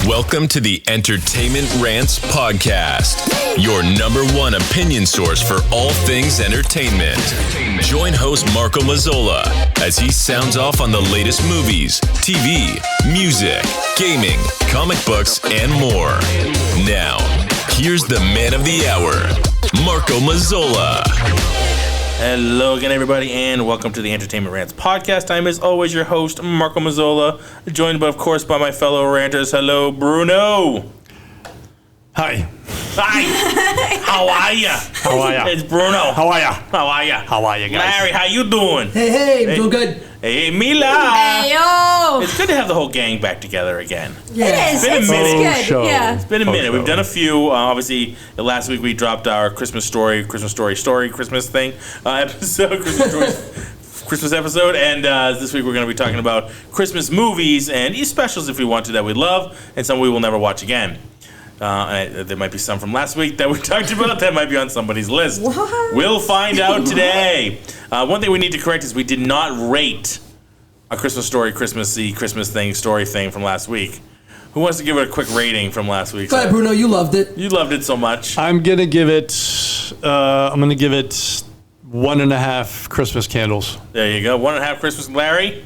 Welcome to the Entertainment Rants Podcast, your number one opinion source for all things entertainment. Join host Marco Mazzola as he sounds off on the latest movies, TV, music, gaming, comic books, and more. Now, here's the man of the hour, Marco Mazzola. Hello again, everybody, and welcome to the Entertainment Rants Podcast. I'm, as always, your host, Marco Mazzola, joined, of course, by my fellow ranters. Hello, Bruno. Hi. Hi. How are ya? How are ya? It's Bruno. How are ya? How are ya? How are ya, guys? Larry, how you doing? Hey, I'm doing good. Hey, Mila. Hey, yo. It's good to have the whole gang back together again. Yeah. It is. Been a It's minute. good. Yeah. It's been a minute. We've done a few. Obviously, last week we dropped our Christmas thing, Christmas episode, and this week we're going to be talking about Christmas movies and specials, if we want to, that we love, and some we will never watch again. There might be some from last week that we talked about that might be on somebody's list. What? We'll find out today. One thing we need to correct is we did not rate a Christmas Story, Christmas story thing from last week. Who wants to give it a quick rating from last week? Go ahead, Bruno. You loved it. You loved it so much. I'm gonna give it 1.5 Christmas candles. There you go. 1.5 Christmas. Larry?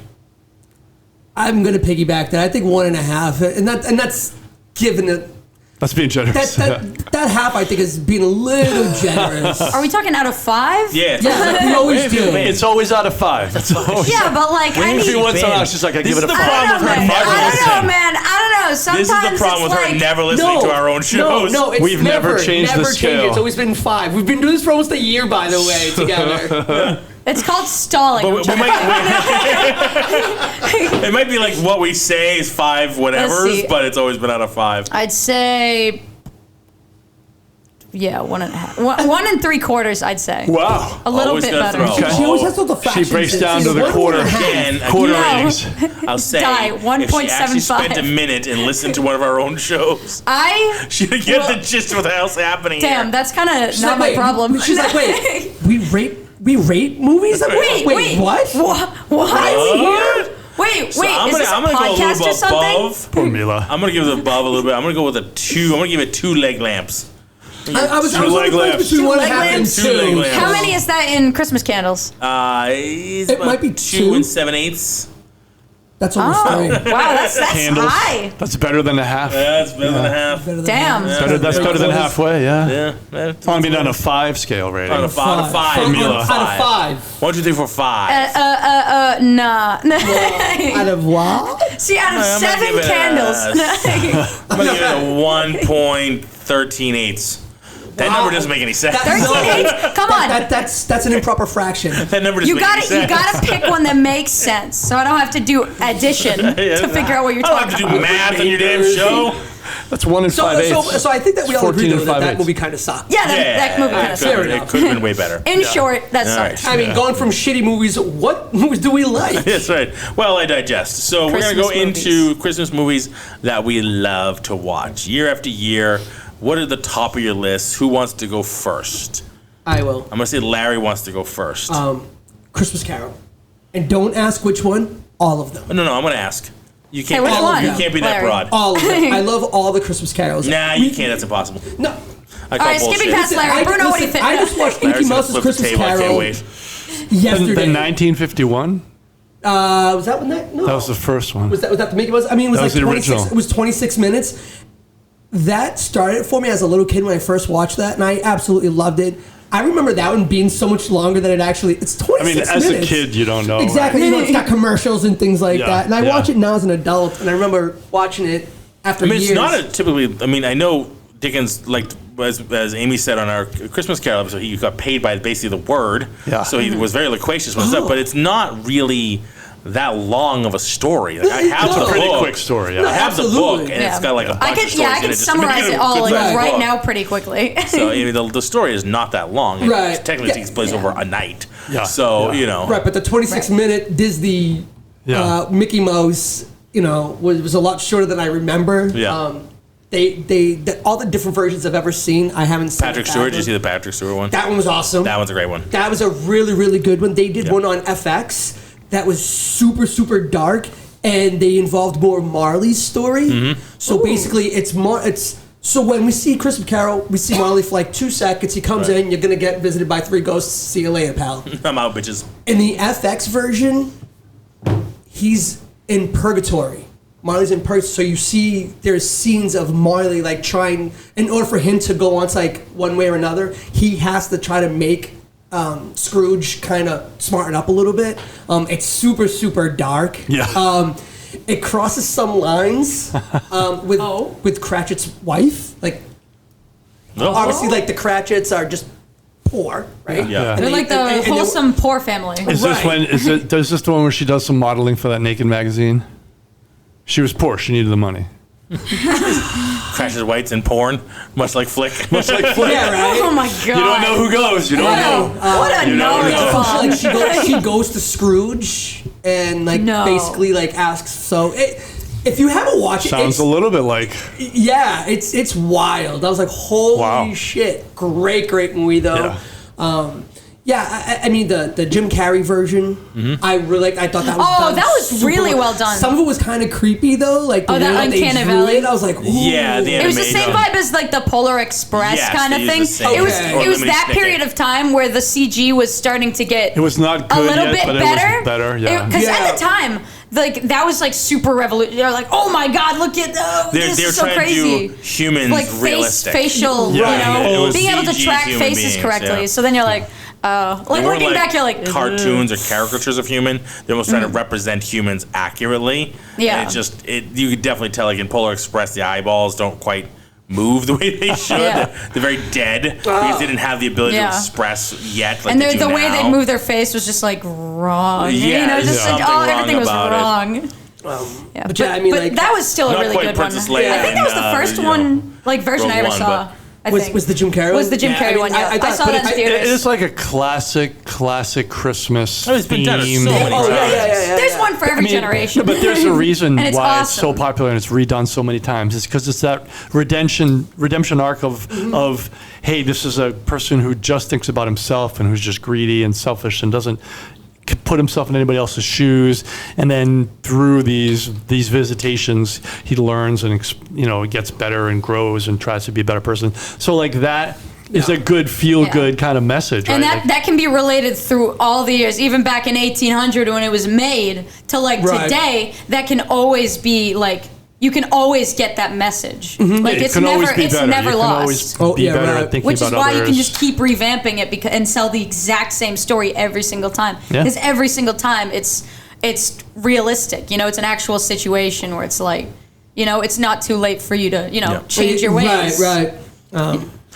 I'm gonna piggyback that. I think 1.5, and that's given it. That's being generous. That half, I think, is being a little generous. Are we talking out of 5? Yeah. Yeah, like we always do. It's always out of 5. That's always. Yeah, but like I If you need. want something else, just like I give it a 5. I don't know, man. I don't know. Sometimes This is the problem it's with her like, never listening to our own shows. No, it's We've never changed the scale. It's always been 5. We've been doing this for almost a year, by the way, together. It's called stalling. But it might be like what we say is 5 Let's whatevers, see. but it's always been out of 5. I'd say. Yeah, 1.5. 1 3/4. I'd say. Wow. A little Always bit gotta better. throw. She always has all the She fractions. breaks down It's to the one quarter. and a half. And Quarter again, ratings. I'll say, Die, if she actually 1.75. spent a minute and listened to one of our own shows, she'd get the gist of what the hell's happening Damn, here. that's kind of She's not like, my wait, problem. She's like, wait, we rate movies? I'm like, Wait, what? What? Why are we here? Wait, So I'm is this a gonna go a podcast little or something? above. Poor Mila. I'm going to give it above a little bit. I'm going to go with a 2. I'm going to give it 2 leg lamps. I was Two leg lamps. between 1.5 leg and lamps? 2. 2 leg lamps. How many is that in Christmas candles? It's It about might be 2 2. 7/8. That's almost Oh, 3. wow, that's Candles. high. That's better than a half. That's better than a half. Damn. That's better than halfway. Yeah. Yeah. That's I mean, on a 5 scale rating. on a 5. Out of 5. Mila. 5. 1, 2, 3, 4, 5. Nah. Out of what? See, out of I'm gonna 7 give it a- candles. I'm going to give it a 1.13/8. That number doesn't make any sense. 13/8? Come on. That's an improper fraction. That number doesn't You make any gotta, sense. you gotta pick one that makes sense, so I don't have to do addition to figure out what you're I don't talking have to do about. math on your damn show. That's 1 and 5/8. So I think that we all 14 agree and though that 5/8. movie kind of sucked. Yeah, that movie kind of fair sucked. enough. It could have been way better. In short, that All right. sucked. I mean, going from shitty movies, what movies do we like? That's right. Well, I digest. So we're going to go Christmas into Christmas movies that we love to watch year after year. What are the top of your list? Who wants to go first? I will. I'm going to say Larry wants to go first. Christmas Carol. And don't ask which one, all of them. No, I'm going to ask. You can't. Hey, which one? You can't be that Larry? broad. All of them. I love all the Christmas carols. Nah, you can't. That's impossible. No. I call All right, skipping bullshit. past Larry. Bruno, what do you think? I just watched Larry's Mickey gonna Mouse's flip the Christmas table. I can't Carol wait. yesterday. The 1951. Was that one that? No. That was the first one. Was that the Mickey Mouse? I mean, it was That like was the 26. original. It was 26 minutes. That started for me as a little kid when I first watched that, and I absolutely loved it. I remember that one being so much longer than it actually. It's 26 I mean, minutes. as a kid, you don't know. Exactly. You know, it's got commercials and things like Yeah, that. And I yeah. watch it now as an adult, and I remember watching it after I mean, years. it's not a typically. I mean, I know Dickens, like as Amy said on our Christmas Carol episode, he got paid by basically the word. Yeah. So he was very loquacious with stuff, but it's not really that long of a story. Like, I have It's a the Pretty book. quick story. Yeah. I have the Absolutely. book, and it's got like a bunch I of could, stories I in could it. Just to summarize make it all good like size right book. now pretty quickly. So I mean, the story is not that long. It Right. technically takes place over a night. Yeah. So Yeah. you know. Right, but the 26-minute Disney Yeah. Mickey Mouse, was a lot shorter than I remember. Yeah. All the different versions I've ever seen, I haven't seen. Patrick Stewart. Did you see the Patrick Stewart one? That one was awesome. That one's a great one. That was a really, really good one. They did Yeah. one on FX that was super, super dark. and they involved more Marley's story. So basically, so when we see Christmas Carol, we see Marley for like 2 seconds. He comes in, you're gonna get visited by 3 ghosts. See you later, pal. I'm out, bitches. In the FX version, he's in purgatory. Marley's in purgatory, so you see there's scenes of Marley like trying, in order for him to go on to like one way or another, he has to try to make Scrooge kind of smarten up a little bit. It's super, super dark. Yeah. It crosses some lines with Cratchit's wife. Like, obviously, like the Cratchits are just poor, right? Yeah. And They're like the wholesome poor family. Is this the one where she does some modeling for that Naked magazine? She was poor. She needed the money. Crashes whites in porn, much like Flick. Yeah, right. Oh my god! You don't know who goes. You don't know. What a knowledge bomb. Like she goes to Scrooge and like basically like asks. So if you haven't watched it, Sounds a little bit like. Yeah, it's wild. I was like, holy shit! Great movie though. Yeah. I mean the Jim Carrey version. I really I thought that was done that was super really well done. Some of it was kind of creepy though, like the way that they Uncanny drew Valley. it. I was like, ooh. Yeah, the It was the same vibe as like the Polar Express Yes, kind of they thing. used the same- It was Okay. it was Lemony that Snicket. period of time where the CG was starting to get It was not a good little yet, bit but better. it was better. Yeah. Because Yeah. at the time, like that was like super revolutionary. They're like, oh my god, look at this They're is so trying crazy. to do humans Like realistic. facial, Yeah, it was being able to CG track human faces beings, correctly. yeah. So then you're like, like They weren't looking back, you're like, cartoons or caricatures of human. They're almost trying to represent humans accurately. Yeah. And you could definitely tell, like in Polar Express, the eyeballs don't quite move the way they should. Yeah. They're very dead because they didn't have the ability to Yeah. express yet. Like and they do the way now. they move their face was just like wrong. Yeah, you know, just there's like something wrong everything was about it. wrong. Yeah, but yeah, I mean, like, that was still a not really quite good Princess one. Leia I think that was and, the first you know, one, like version I Rogue ever One, saw. but- I Was think. the Jim Carrey Was the Jim one? Carrey I mean, one? Yeah, I thought- saw but that in I- theaters. It's like a classic Christmas Oh, it's been done so theme. many Oh, times. yeah. There's one for every generation. No, but there's a reason And it's why it's so awesome. popular and it's redone so many times. It's because it's that redemption arc of hey, this is a person who just thinks about himself and who's just greedy and selfish and doesn't put himself in anybody else's shoes, and then through these visitations he learns and gets better and grows and tries to be a better person. So like that is a good feel-good kind of message, And right? that can be related through all the years, even back in 1800 when it was made, to like Right. today. That can always be like, you can always get that message. Like It it's can never always be it's better. never You can lost. always Oh, be yeah, better right. at thinking Which is about why others. you can just keep revamping it and sell the exact same story every single time. Yeah. Because every single time it's realistic. It's an actual situation where it's like, it's not too late for you to change your ways. Right.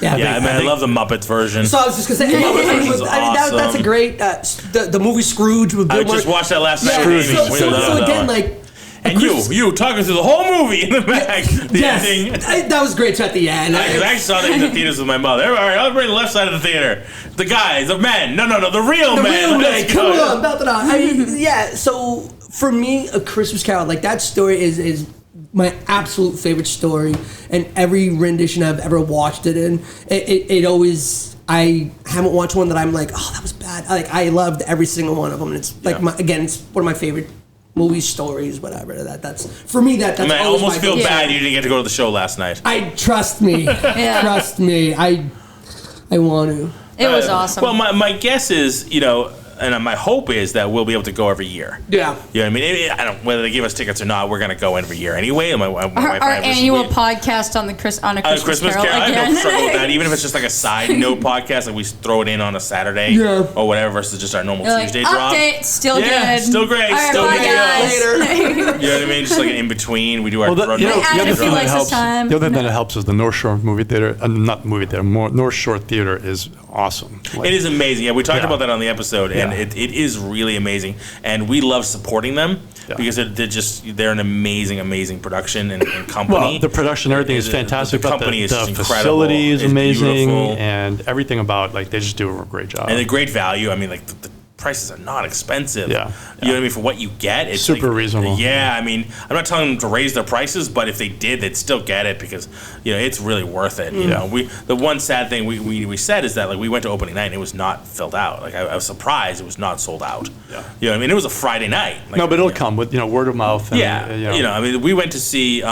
Yeah, I love the Muppets version. So I was just gonna say, that's a great the movie Scrooge with Bill I just Murray. watched that last night. Scrooge. Amy. We So love that again, one. like, and you talking through the whole movie in the back. The ending. that was great at the end. I saw that in the theaters with my mother. All right, I'll bring the left side of the theater. The guys, the men. No, the real The men. real Let's man, come go. on, belt it out. I mean, yeah. So for me, A Christmas Carol, like that story is my absolute favorite story, and every rendition I've ever watched it in, it always. I haven't watched one that I'm like, oh, that was bad. I loved every single one of them, and it's like it's one of my favorite movie stories, whatever. That's for me. That's I mean, I always almost my feel favorite. bad you didn't get to go to the show last night. Trust me. Trust me. I want to. It was awesome. Well, my guess is, and my hope is that we'll be able to go every year. Yeah. You know what I mean? I don't whether they give us tickets or not. We're gonna go every year anyway. My wife and I our have this annual weird- podcast on a Christmas Carol I have again. no struggle with that. Even if it's just like a side note podcast, like we throw it in on a Saturday or whatever versus just our normal You're like, Tuesday drop. update, still Yeah, good. still great, All right, still bye, good. guys. You know what I mean? Just like an in between. We do our Well, road the trip added other a thing few that likes helps. this time. The other thing that helps is the North Shore movie theater. North Shore Theater is awesome. Like, It is amazing. Yeah, we talked Yeah. about that on the episode, and Yeah. it is really amazing. And we love supporting them Yeah. because they're an amazing production and company. Well, the production, everything is The fantastic. but company is the just incredible. facility is It's amazing, beautiful. and everything about they just do a great job. And the great value. I mean, like the prices are not expensive. Yeah. You know what I mean? For what you get, it's super reasonable. Yeah, I mean, I'm not telling them to raise their prices, but if they did, they'd still get it because, it's really worth it. You know, the one sad thing we said is that, like, we went to opening night and it was not filled out. Like, I was surprised it was not sold out. Yeah. You know what I mean? It was a Friday night. Like, no, but it'll come with, word of mouth. And, I mean, we went to see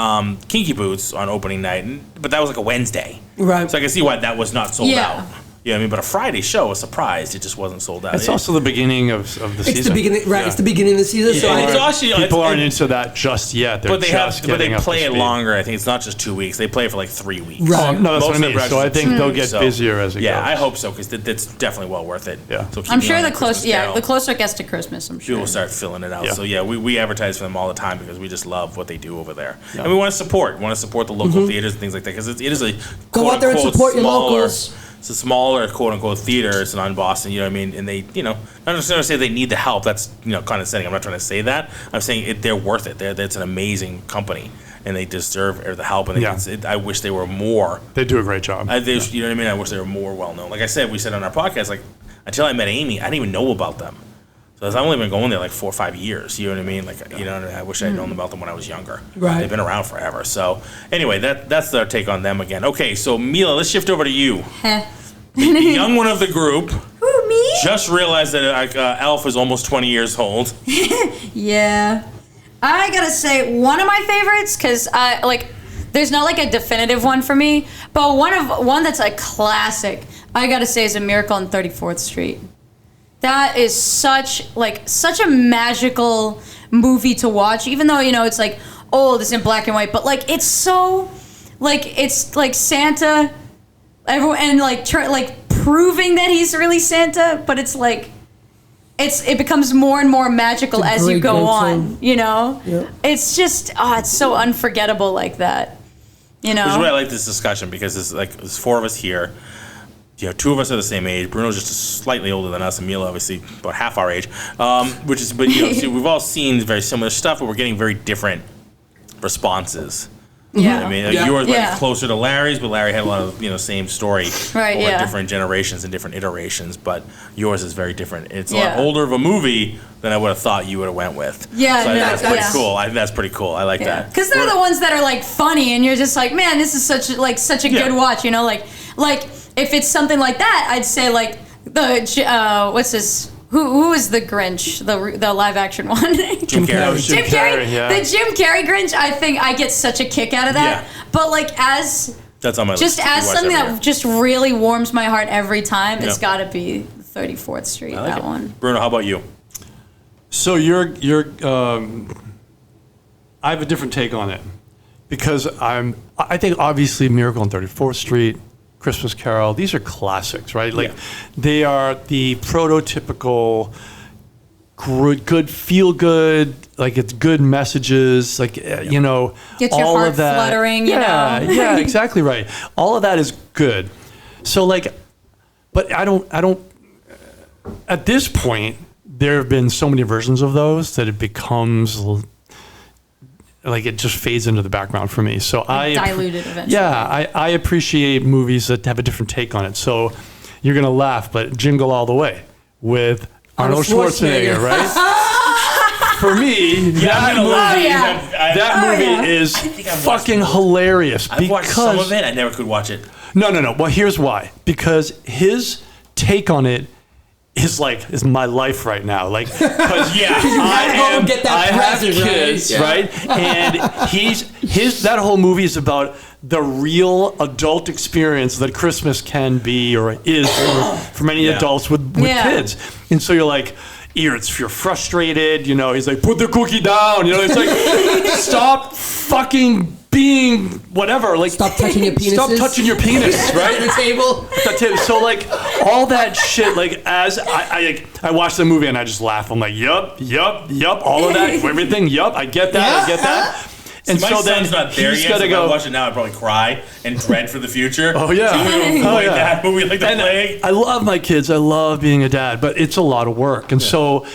Kinky Boots on opening night, but that was like a Wednesday. Right. So I can see why that was not sold out. You know what I mean? But a Friday show, I was surprised it just wasn't sold out. It's also the beginning of the season. It's the beginning, right? Yeah. It's the beginning of the season. So it's actually, people aren't into that just yet. But they play it longer. I think it's not just 2 weeks. They play it for like 3 weeks. Right. No, that's what I mean. So I think they'll get busier as it goes. Yeah, I hope so because it's definitely well worth it. Yeah. So I'm sure the closer it gets to Christmas, I'm sure people will start filling it out. Yeah. So we advertise for them all the time because we just love what they do over there, and we want to support the local theaters and things like that because it is a go out there and support your locals. It's a smaller quote unquote theater. It's not in Boston, you know what I mean? And they, not necessarily say they need the help. That's condescending. I'm not trying to say that. I'm saying they're worth it. It's an amazing company, and they deserve the help. And I wish they were more. They do a great job. You know what I mean? I wish they were more well known. Like I said, we said on our podcast, like until I met Amy, I didn't even know about them. So I've only been going there like 4 or 5 years. You know what I mean? Like, I wish I'd known about them when I was younger. Right. They've been around forever. So anyway, that's their take on them again. Okay, so Mila, let's shift over to you. The young one of the group. Who, me? Just realized that Elf is almost 20 years old. Yeah. I gotta say, one of my favorites, because there's not like a definitive one for me, but one that's a classic, I gotta say, is A Miracle on 34th Street. That is such a magical movie to watch, even though, it's like old, it's in black and white, but like it's so, like, it's like Santa, everyone, and proving that he's really Santa, but it's like, it becomes more and more magical as you go on, Yeah. It's just, it's so unforgettable like that, Which is why I like this discussion, because there's 4 of us here. 2 of us are the same age. Bruno's just slightly older than us, and Mila obviously about half our age. We've all seen very similar stuff, but we're getting very different responses. Yeah. I mean, yours might be closer to Larry's, but Larry had a lot of same story over different generations and different iterations. But yours is very different. It's a lot older of a movie than I would have thought you would have went with. Yeah, so that's pretty cool. I think that's pretty cool. I like that because they're the ones that are like funny, and you're just like, man, this is such a good watch. Like if it's something like that, I'd say like the what's this? Who is the Grinch? The live action one? Jim Carrey. Jim Carrey. Yeah. The Jim Carrey Grinch. I think I get such a kick out of that. Yeah. But like that's on my list. Just as something that just really warms my heart every time, it's got to be 34th Street. That one. Bruno, how about you? So I have a different take on it because I think obviously Miracle on 34th Street, Christmas Carol, these are classics, right? Like they are the prototypical good feel good, like it's good messages, like get your all heart of that fluttering, yeah, exactly right. All of that is good. So but I don't at this point there have been so many versions of those that it becomes like it just fades into the background for me. So diluted eventually. Yeah, I appreciate movies that have a different take on it. So you're gonna laugh, but Jingle All the Way with Arnold Schwarzenegger, right? For me, that movie is fucking hilarious. I've watched some of it. I never could watch it. No. Well, here's why. Because his take on it is my life right now. Like, because I have kids, right? And that whole movie is about the real adult experience that Christmas can be or is for many adults with kids. And so you're like, you're frustrated, he's like, put the cookie down, it's like, stop fucking being whatever, like stop touching your penis. Stop touching your penis, right? On the table. So like all that shit, like as I watch the movie and I just laugh. I'm like, yup, all of that, everything, yup, I get that. And My so then son's not there he's yet. got So to if I go. watch it now, I'd probably cry and dread for the future. Oh yeah, So we avoid that movie like the plague. I love my kids. I love being a dad, but it's a lot of work. And so,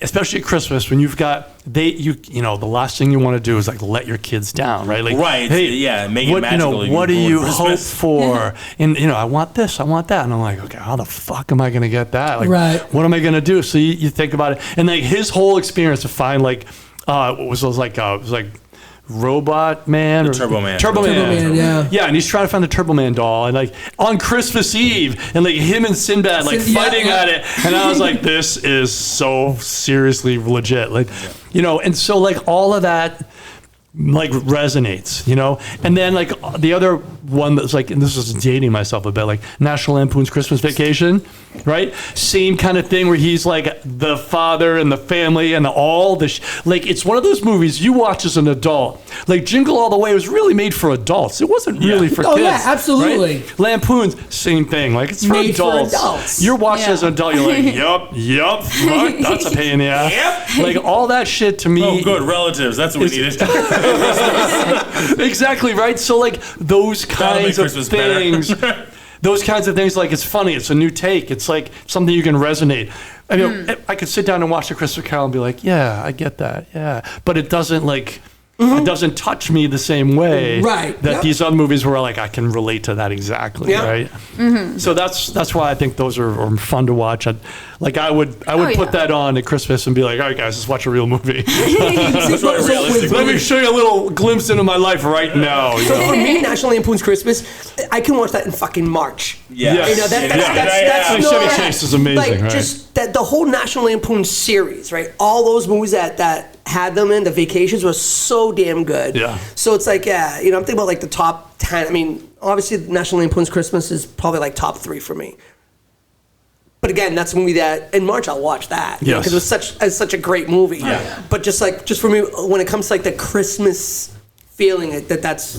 especially at Christmas when you've got the last thing you want to do is like let your kids down, right? Like, Right. Hey, Yeah, make it what, magical. what do ruin you Christmas. hope for? And I want this, I want that, and I'm like, okay, how the fuck am I going to get that? Like, Right. what am I going to do? So you think about it, and like his whole experience to find like, what was those like? It was like. Robot Man or Turbo Man. Turbo Man, yeah. yeah, and he's trying to find the Turbo Man doll, and like on Christmas Eve, and like him and Sinbad like fighting at it, and I was like, this is so seriously legit, like, and so like all of that like resonates, and then like the other one that's like, and this is dating myself a bit, like National Lampoon's Christmas Vacation, right? Same kind of thing where he's like the father and the family and all the like it's one of those movies you watch as an adult. Like Jingle All the Way was really made for adults. It wasn't really for kids. Oh yeah, absolutely. Right? Lampoon's same thing. Like it's for Made for adults. adults. You're watching Yeah. as an adult. You're like, yup, fuck, that's a pain in the ass. Yep. Like all that shit to me. Oh, good. Relatives. That's what we needed. Exactly, right? So like those kinds of Christmas better. things, those kinds of things, like it's funny, it's a new take, it's like something you can resonate. I mean, I could sit down and watch the Christmas Carol and be like, yeah, I get that, yeah. But it doesn't like, it doesn't touch me the same way Right, that yep. these other movies where like I can relate to that exactly, Yep. right? So that's why I think those are fun to watch. I would yeah. put that on at Christmas and be like, all right guys, let's watch a real movie. That's why realistic. Let me show you a little glimpse into my life right now. So for me, National Lampoon's Christmas, I can watch that in fucking March. Yeah. Yes. That's Chevy not- Chase is amazing, Like right? just that the whole National Lampoon series, right? All those movies that had them in the vacations were so damn good. Yeah. So it's like, I'm thinking about like the top 10. I mean, obviously National Lampoon's Christmas is probably like top 3 for me. But again, that's a movie that in March I'll watch that Yes. because it's such a great movie. Yeah. But just for me, when it comes to like the Christmas feeling, that's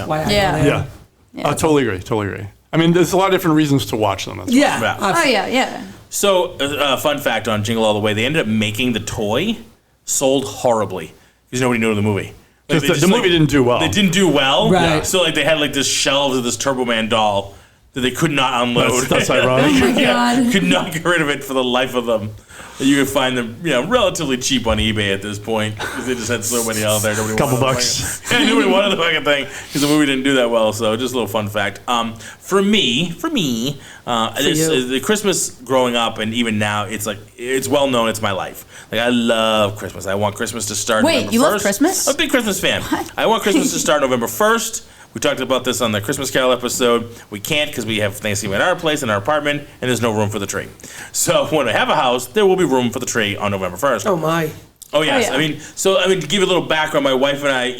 why I Yeah. Yeah. I totally agree. I mean, there's a lot of different reasons to watch them. That's Yeah. Yeah. Oh yeah. So, fun fact on Jingle All the Way, they ended up making the toy sold horribly because nobody knew the movie. Like, Because the movie didn't do well. They didn't do well. Right. So like they had like this shelves of this Turbo Man doll that they could not unload. That's ironic. Oh my God. Could not get rid of it for the life of them. You could find them, relatively cheap on eBay at this point because they just had so many out there. Nobody Couple wanted bucks. The fucking, nobody wanted the fucking thing because the movie didn't do that well. So just a little fun fact. For me, the Christmas growing up and even now, it's well known. It's my life. Like I love Christmas. I want Christmas to start. Wait, November you 1st. love Christmas? I'm a big Christmas fan. I want Christmas to start November 1st. We talked about this on the Christmas Carol episode. We can't because we have Thanksgiving at our place in our apartment, and there's no room for the tree. So when I have a house, there will be room for the tree on November 1st. Oh my. Oh yes, Oh, yeah. I mean to give you a little background, my wife and I,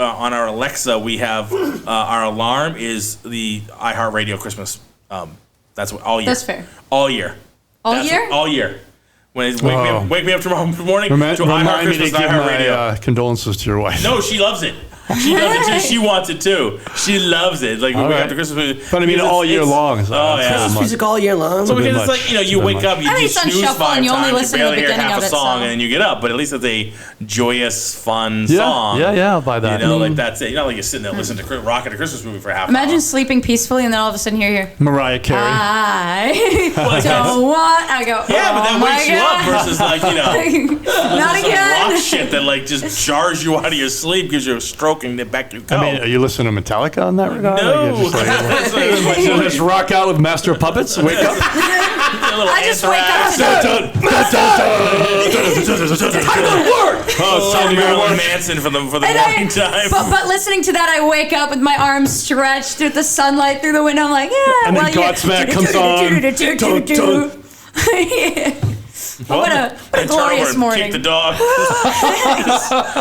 on our Alexa, we have our alarm is the iHeartRadio Christmas. That's what all year. That's fair. All year. All year? All year. When it's wake me up tomorrow morning to Remind iHeart me to Christmas, give iHeartRadio. my condolences to your wife. No, she loves it. She loves it too. She wants it too. She loves it. Like we All wake right. up to Christmas. But I mean, because all year long. So Oh, that's yeah. so Christmas much. music all year long. So bit because much. it's like, you It's a bit wake up, you I think do it's on snooze shuffle 5 and you only times, listen you to the barely hear beginning half of a it, song, so. and then you get up. But at least it's a joyous, fun Yeah, song. yeah, I'll buy that. Like that's it. Not like you're sitting there listening to rocking a Christmas movie for half an Imagine hour. sleeping peacefully and then all of a sudden you're here. Mariah Carey. I that's- don't want. I go. Yeah, but that oh my wakes you up God. versus like, Not some again. rock shit that like just jars you out of your sleep, gives you a stroke, and then back you go. I mean, are you listening to Metallica on that regard? no. Like, you just rock out with Master of Puppets? Wake up? I just wake up. Oh, it's time to go to Marilyn work. Manson for the And morning time. but listening to that, I wake up with my arms stretched through the sunlight through the window. I'm like, yeah. And then well, yeah. Godsmack comes on. Dun, dun. What a And turn over glorious and morning. Kick the dog.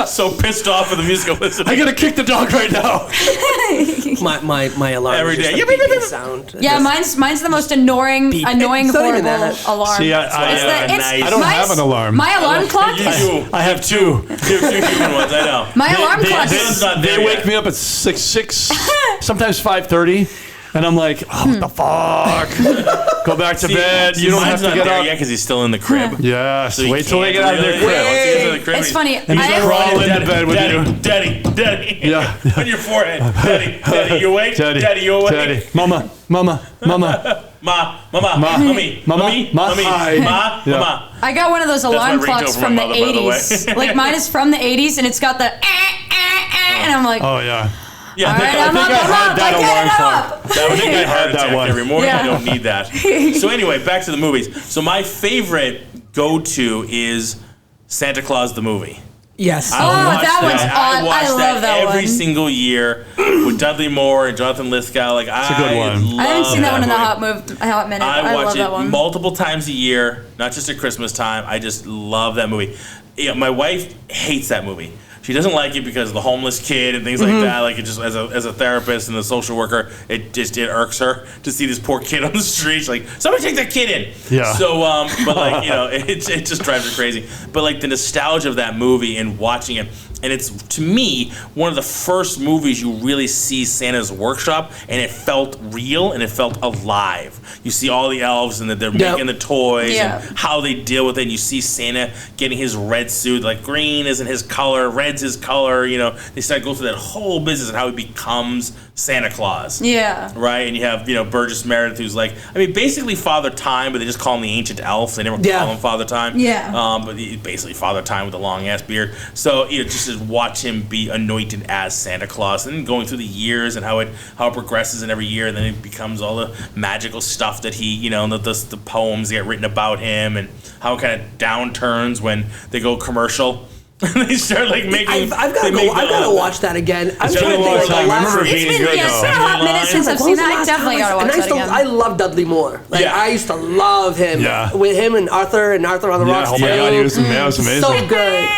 So pissed off with the musical listening. I gotta kick the dog right now. My alarm Every is just day. a beeping sound. Yeah, mine's the most annoying, Beep. annoying, It's not even horrible that. alarm. See, It's nice. I don't have an alarm. My alarm clock You is. do. I have two. You have two human ones, I know. My alarm clock Dan's is. not They there wake yet. me up at 6, sometimes 5:30. And I'm like, oh, what the fuck? Go back to bed. You don't have to get up yet because he's still in the crib. Yes. So Wait till they get out of their crib. Once he gets out of the crib, It's funny. And he's crawl into bed with you. Daddy. Yeah. On your forehead. Daddy, you awake? Daddy, you awake? Daddy. Mama. Mommy. Hi. Yeah. Ma. I got one of those alarm my ringtone clocks for from my the mother, by the way. 80s. Like mine is from the 80s, and it's got the and I'm like, Oh, yeah. Yeah, all right, I'm up, that I alarm get clock. it up. That would make a heart that attack one. every morning. Yeah. You don't need that. So anyway, back to the movies. So my favorite go-to is Santa Claus the movie. Yes. Oh, that one's I on. watch I love that every one. single year with Dudley Moore and Jonathan Lithgow. Like, it's a good one. I haven't seen that one in a movie. hot minute. I I watch love it that one. multiple times a year, not just at Christmas time. I just love that movie. Yeah, my wife hates that movie. She doesn't like it because of the homeless kid and things like that. Like, it just as a therapist and a social worker, it irks her to see this poor kid on the street. She's like, somebody take that kid in. Yeah. So, but like, it just drives her crazy. But like the nostalgia of that movie and watching it. And it's, to me, one of the first movies you really see Santa's workshop, and it felt real and it felt alive. You see all the elves and that they're making the toys and how they deal with it. And you see Santa getting his red suit, like green isn't his color, red's his color. They start going through that whole business and how he becomes Santa Claus. Yeah. Right? And you have, Burgess Meredith, who's like, basically Father Time, but they just call him the Ancient Elf. They never call him Father Time. Yeah. But he's basically Father Time with a long ass beard. So, just to watch him be anointed as Santa Claus, and then going through the years and how it progresses in every year, and then it becomes all the magical stuff that he, the poems get written about him, and how it kind of downturns when they go commercial. They start like making. I've got to watch that again. I'm trying to think. I remember It's being been, good it's been a though. hot minute since I've seen that. I definitely gotta watch that again. I love Dudley Moore. I used to love him. Yeah. With him and Arthur on the Rocks. Oh my God, he was amazing. So good.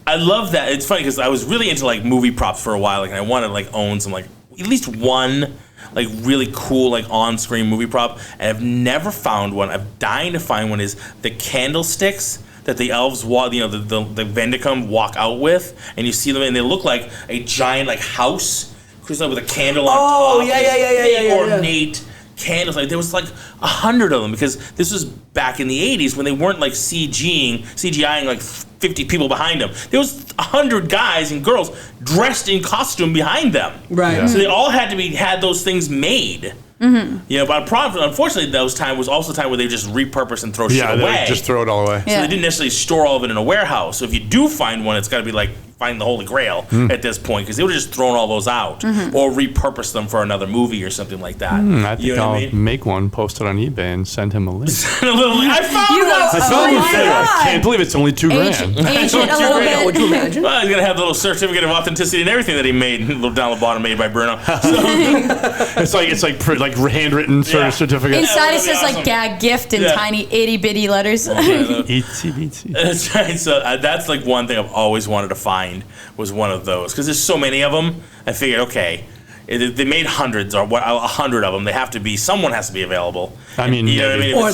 I love that. It's funny because I was really into like movie props for a while. Like, and I wanted to like own some like at least one like really cool like on-screen movie prop, and I've never found one. I'm dying to find one. Is the candlesticks that the elves walk, the Vendicum walk out with, and you see them, and they look like a giant like house, with a candle on top. Oh yeah. Ornate candles. Like there was like 100 of them, because this was back in the 80s when they weren't like CGIing like 50 people behind them. There was 100 guys and girls dressed in costume behind them. Right. Yeah. So they all had those things made. Mm-hmm. But unfortunately, those time was also the time where they just repurpose and throw shit away. Yeah, just throw it all away. So they didn't necessarily store all of it in a warehouse. So if you do find one, it's got to be like find the Holy Grail at this point, because they would have just thrown all those out or repurpose them for another movie or something like that. I think I'll make one, post it on eBay, and send him a link. I found one. I found one too. I can't believe it's only $2,000. Age it a little bit. Would you imagine? Well, he's gonna have the little certificate of authenticity and everything that he made, little down the bottom, made by Bruno. It's like handwritten certificate. Inside it that'd be says awesome. like gag gift in tiny itty bitty letters. Itsy bitsy. That's right. So that's like one thing I've always wanted to find, was one of those, because there's so many of them. I figured, okay, they made hundreds or 100 of them. They have to be. Someone has to be available. I mean, you know what I mean? Or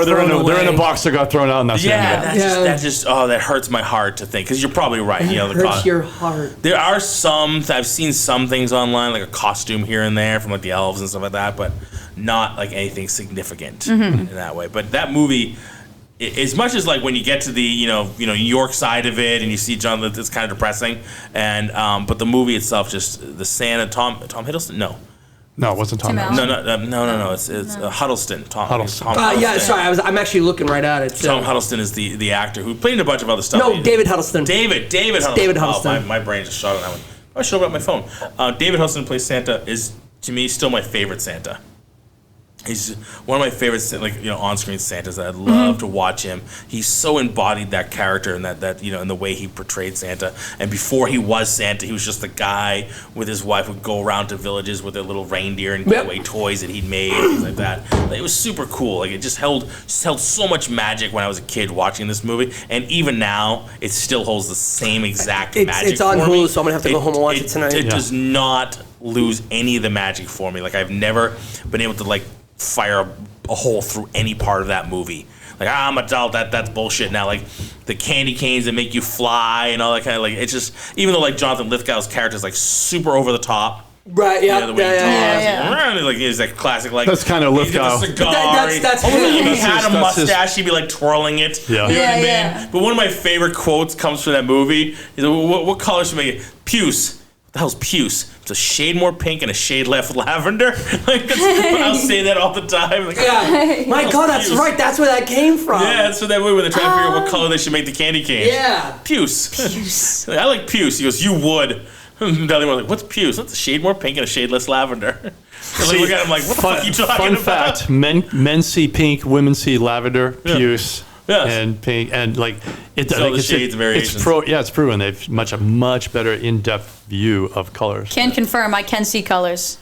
they're in a box that got thrown out, and that's that just that hurts my heart to think, because you're probably right. It hurts your heart. There are some. I've seen some things online, like a costume here and there from like the elves and stuff like that, but not like anything significant in that way. But that movie, as much as like when you get to the New York side of it and you see John, it's kind of depressing. And but the movie itself, just the Santa, Tom Hiddleston, no, it wasn't Tom. No. It's Huddleston. Tom Huddleston. Huddleston. Sorry, I'm actually looking right at it. Tom Huddleston is the actor who played in a bunch of other stuff. No, David Huddleston. David Huddleston. David Huddleston. Oh, my brain just shot on that one. I showed up on my phone. David Huddleston plays Santa, is to me still my favorite Santa. He's one of my favorite, on-screen Santas that I'd love to watch him. He's so embodied that character and that in the way he portrayed Santa. And before he was Santa, he was just the guy with his wife would go around to villages with their little reindeer and give away toys that he'd made, things like that. It was super cool. Like, it just held so much magic when I was a kid watching this movie. And even now, it still holds the same exact magic. It's on for Hulu, me. so I'm gonna have to go home and watch it tonight. It does not lose any of the magic for me. Like, I've never been able to fire a hole through any part of that movie. Like, I'm an adult, that's bullshit now. Like, the candy canes that make you fly and all that kind of, it's just, even though Jonathan Lithgow's character is super over the top, Right, The way he Yeah. talks. Like he's like classic. Like That's kinda he's got Lithgow. a cigar. That's If he him. had a That's his- mustache, he'd be like twirling it. Yeah. You know what I Yeah, mean? yeah. But one of my favorite quotes comes from that movie. He's like, what color should we make it? Puce. What the hell's puce? It's a shade more pink and a shade less lavender. I'll say that all the time. Like, Yeah. My God, that's Puce. right. That's where that came from. Yeah, that's what that movie when they're trying to figure out what color they should make the candy canes. Yeah. Puce. I like puce. He goes, you would. And the other one's like, what's puce? That's a shade more pink and a shade less lavender. And like, look at him like, what the fuck are you talking Fun about? fact: men see pink, women see lavender, puce, Yes. and pink, and like it's all the shades and variations. It's proven they've a much better in-depth view of colors. Can confirm. I can see colors.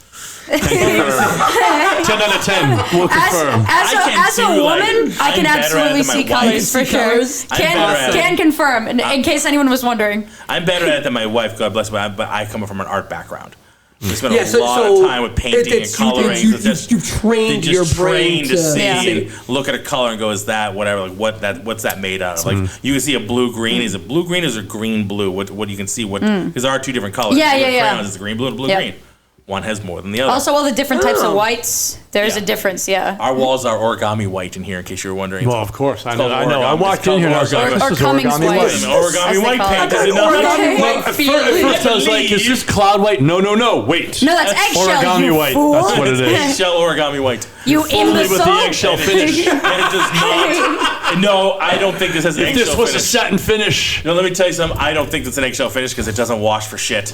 10 out of 10 will confirm. As a woman, I can I'm better at it absolutely than my see wife. colors for You see sure. colors? I'm better at it. Can confirm. In case anyone was wondering. I'm better at it than my wife, God bless her, but I come from an art background. We spent Yeah, a lot of time with painting and coloring. You've trained your brain to see Yeah. and look at a color and go, is that whatever? Like what's that made out of? Like you can see a blue green. Is it blue green or is it green blue? What you can see? Because there are two different colors. Yeah, With yeah, yeah. crayons, it's green blue and blue Yep. green. One has more than the other. Also, all the different types of whites. There's Yeah. a difference. Yeah. Our walls are origami white in here, in case you were wondering. Well, of course, I It's know. called I know. I origami. walked It's in here and I called was like, origami. "This is Or Cummings origami white. white." Origami As they white call paint. it. Does it not? At first I was like, "Is this cloud white?" No. Wait. No, that's eggshell. origami you white. fool. That's what it is. Eggshell origami white. You Only imbecile. with the eggshell finish. And it does not. No, I don't think this has an If eggshell this was a finish. satin finish, No, let me tell you something. I don't think it's an eggshell finish because it doesn't wash for shit.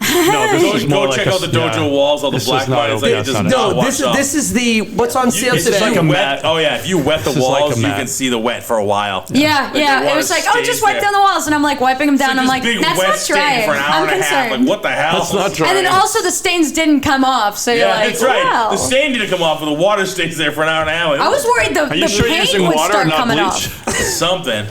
no, this is more Go like check a, out the dojo yeah. walls, all the This black is not lines. okay, Like, it that's does not not No, wash off. this is the what's on sale It's today. just like a wet, mat. oh yeah, if you wet the This is like walls, a you mat. can see the wet for a while. Yeah, the yeah. It water was like, oh, stays just wipe there. down the walls, and I'm like wiping them down. I'm This like, big that's wet not stain drying. for an hour I'm and a half. concerned. Like what the hell? That's not dry. And then also the stains didn't come off, so you're Yeah, like, that's right. wow. The stain didn't come off, but the water stays there for an hour and a half. I was worried the Are you sure you're paint using would water start and not coming bleach? off. something.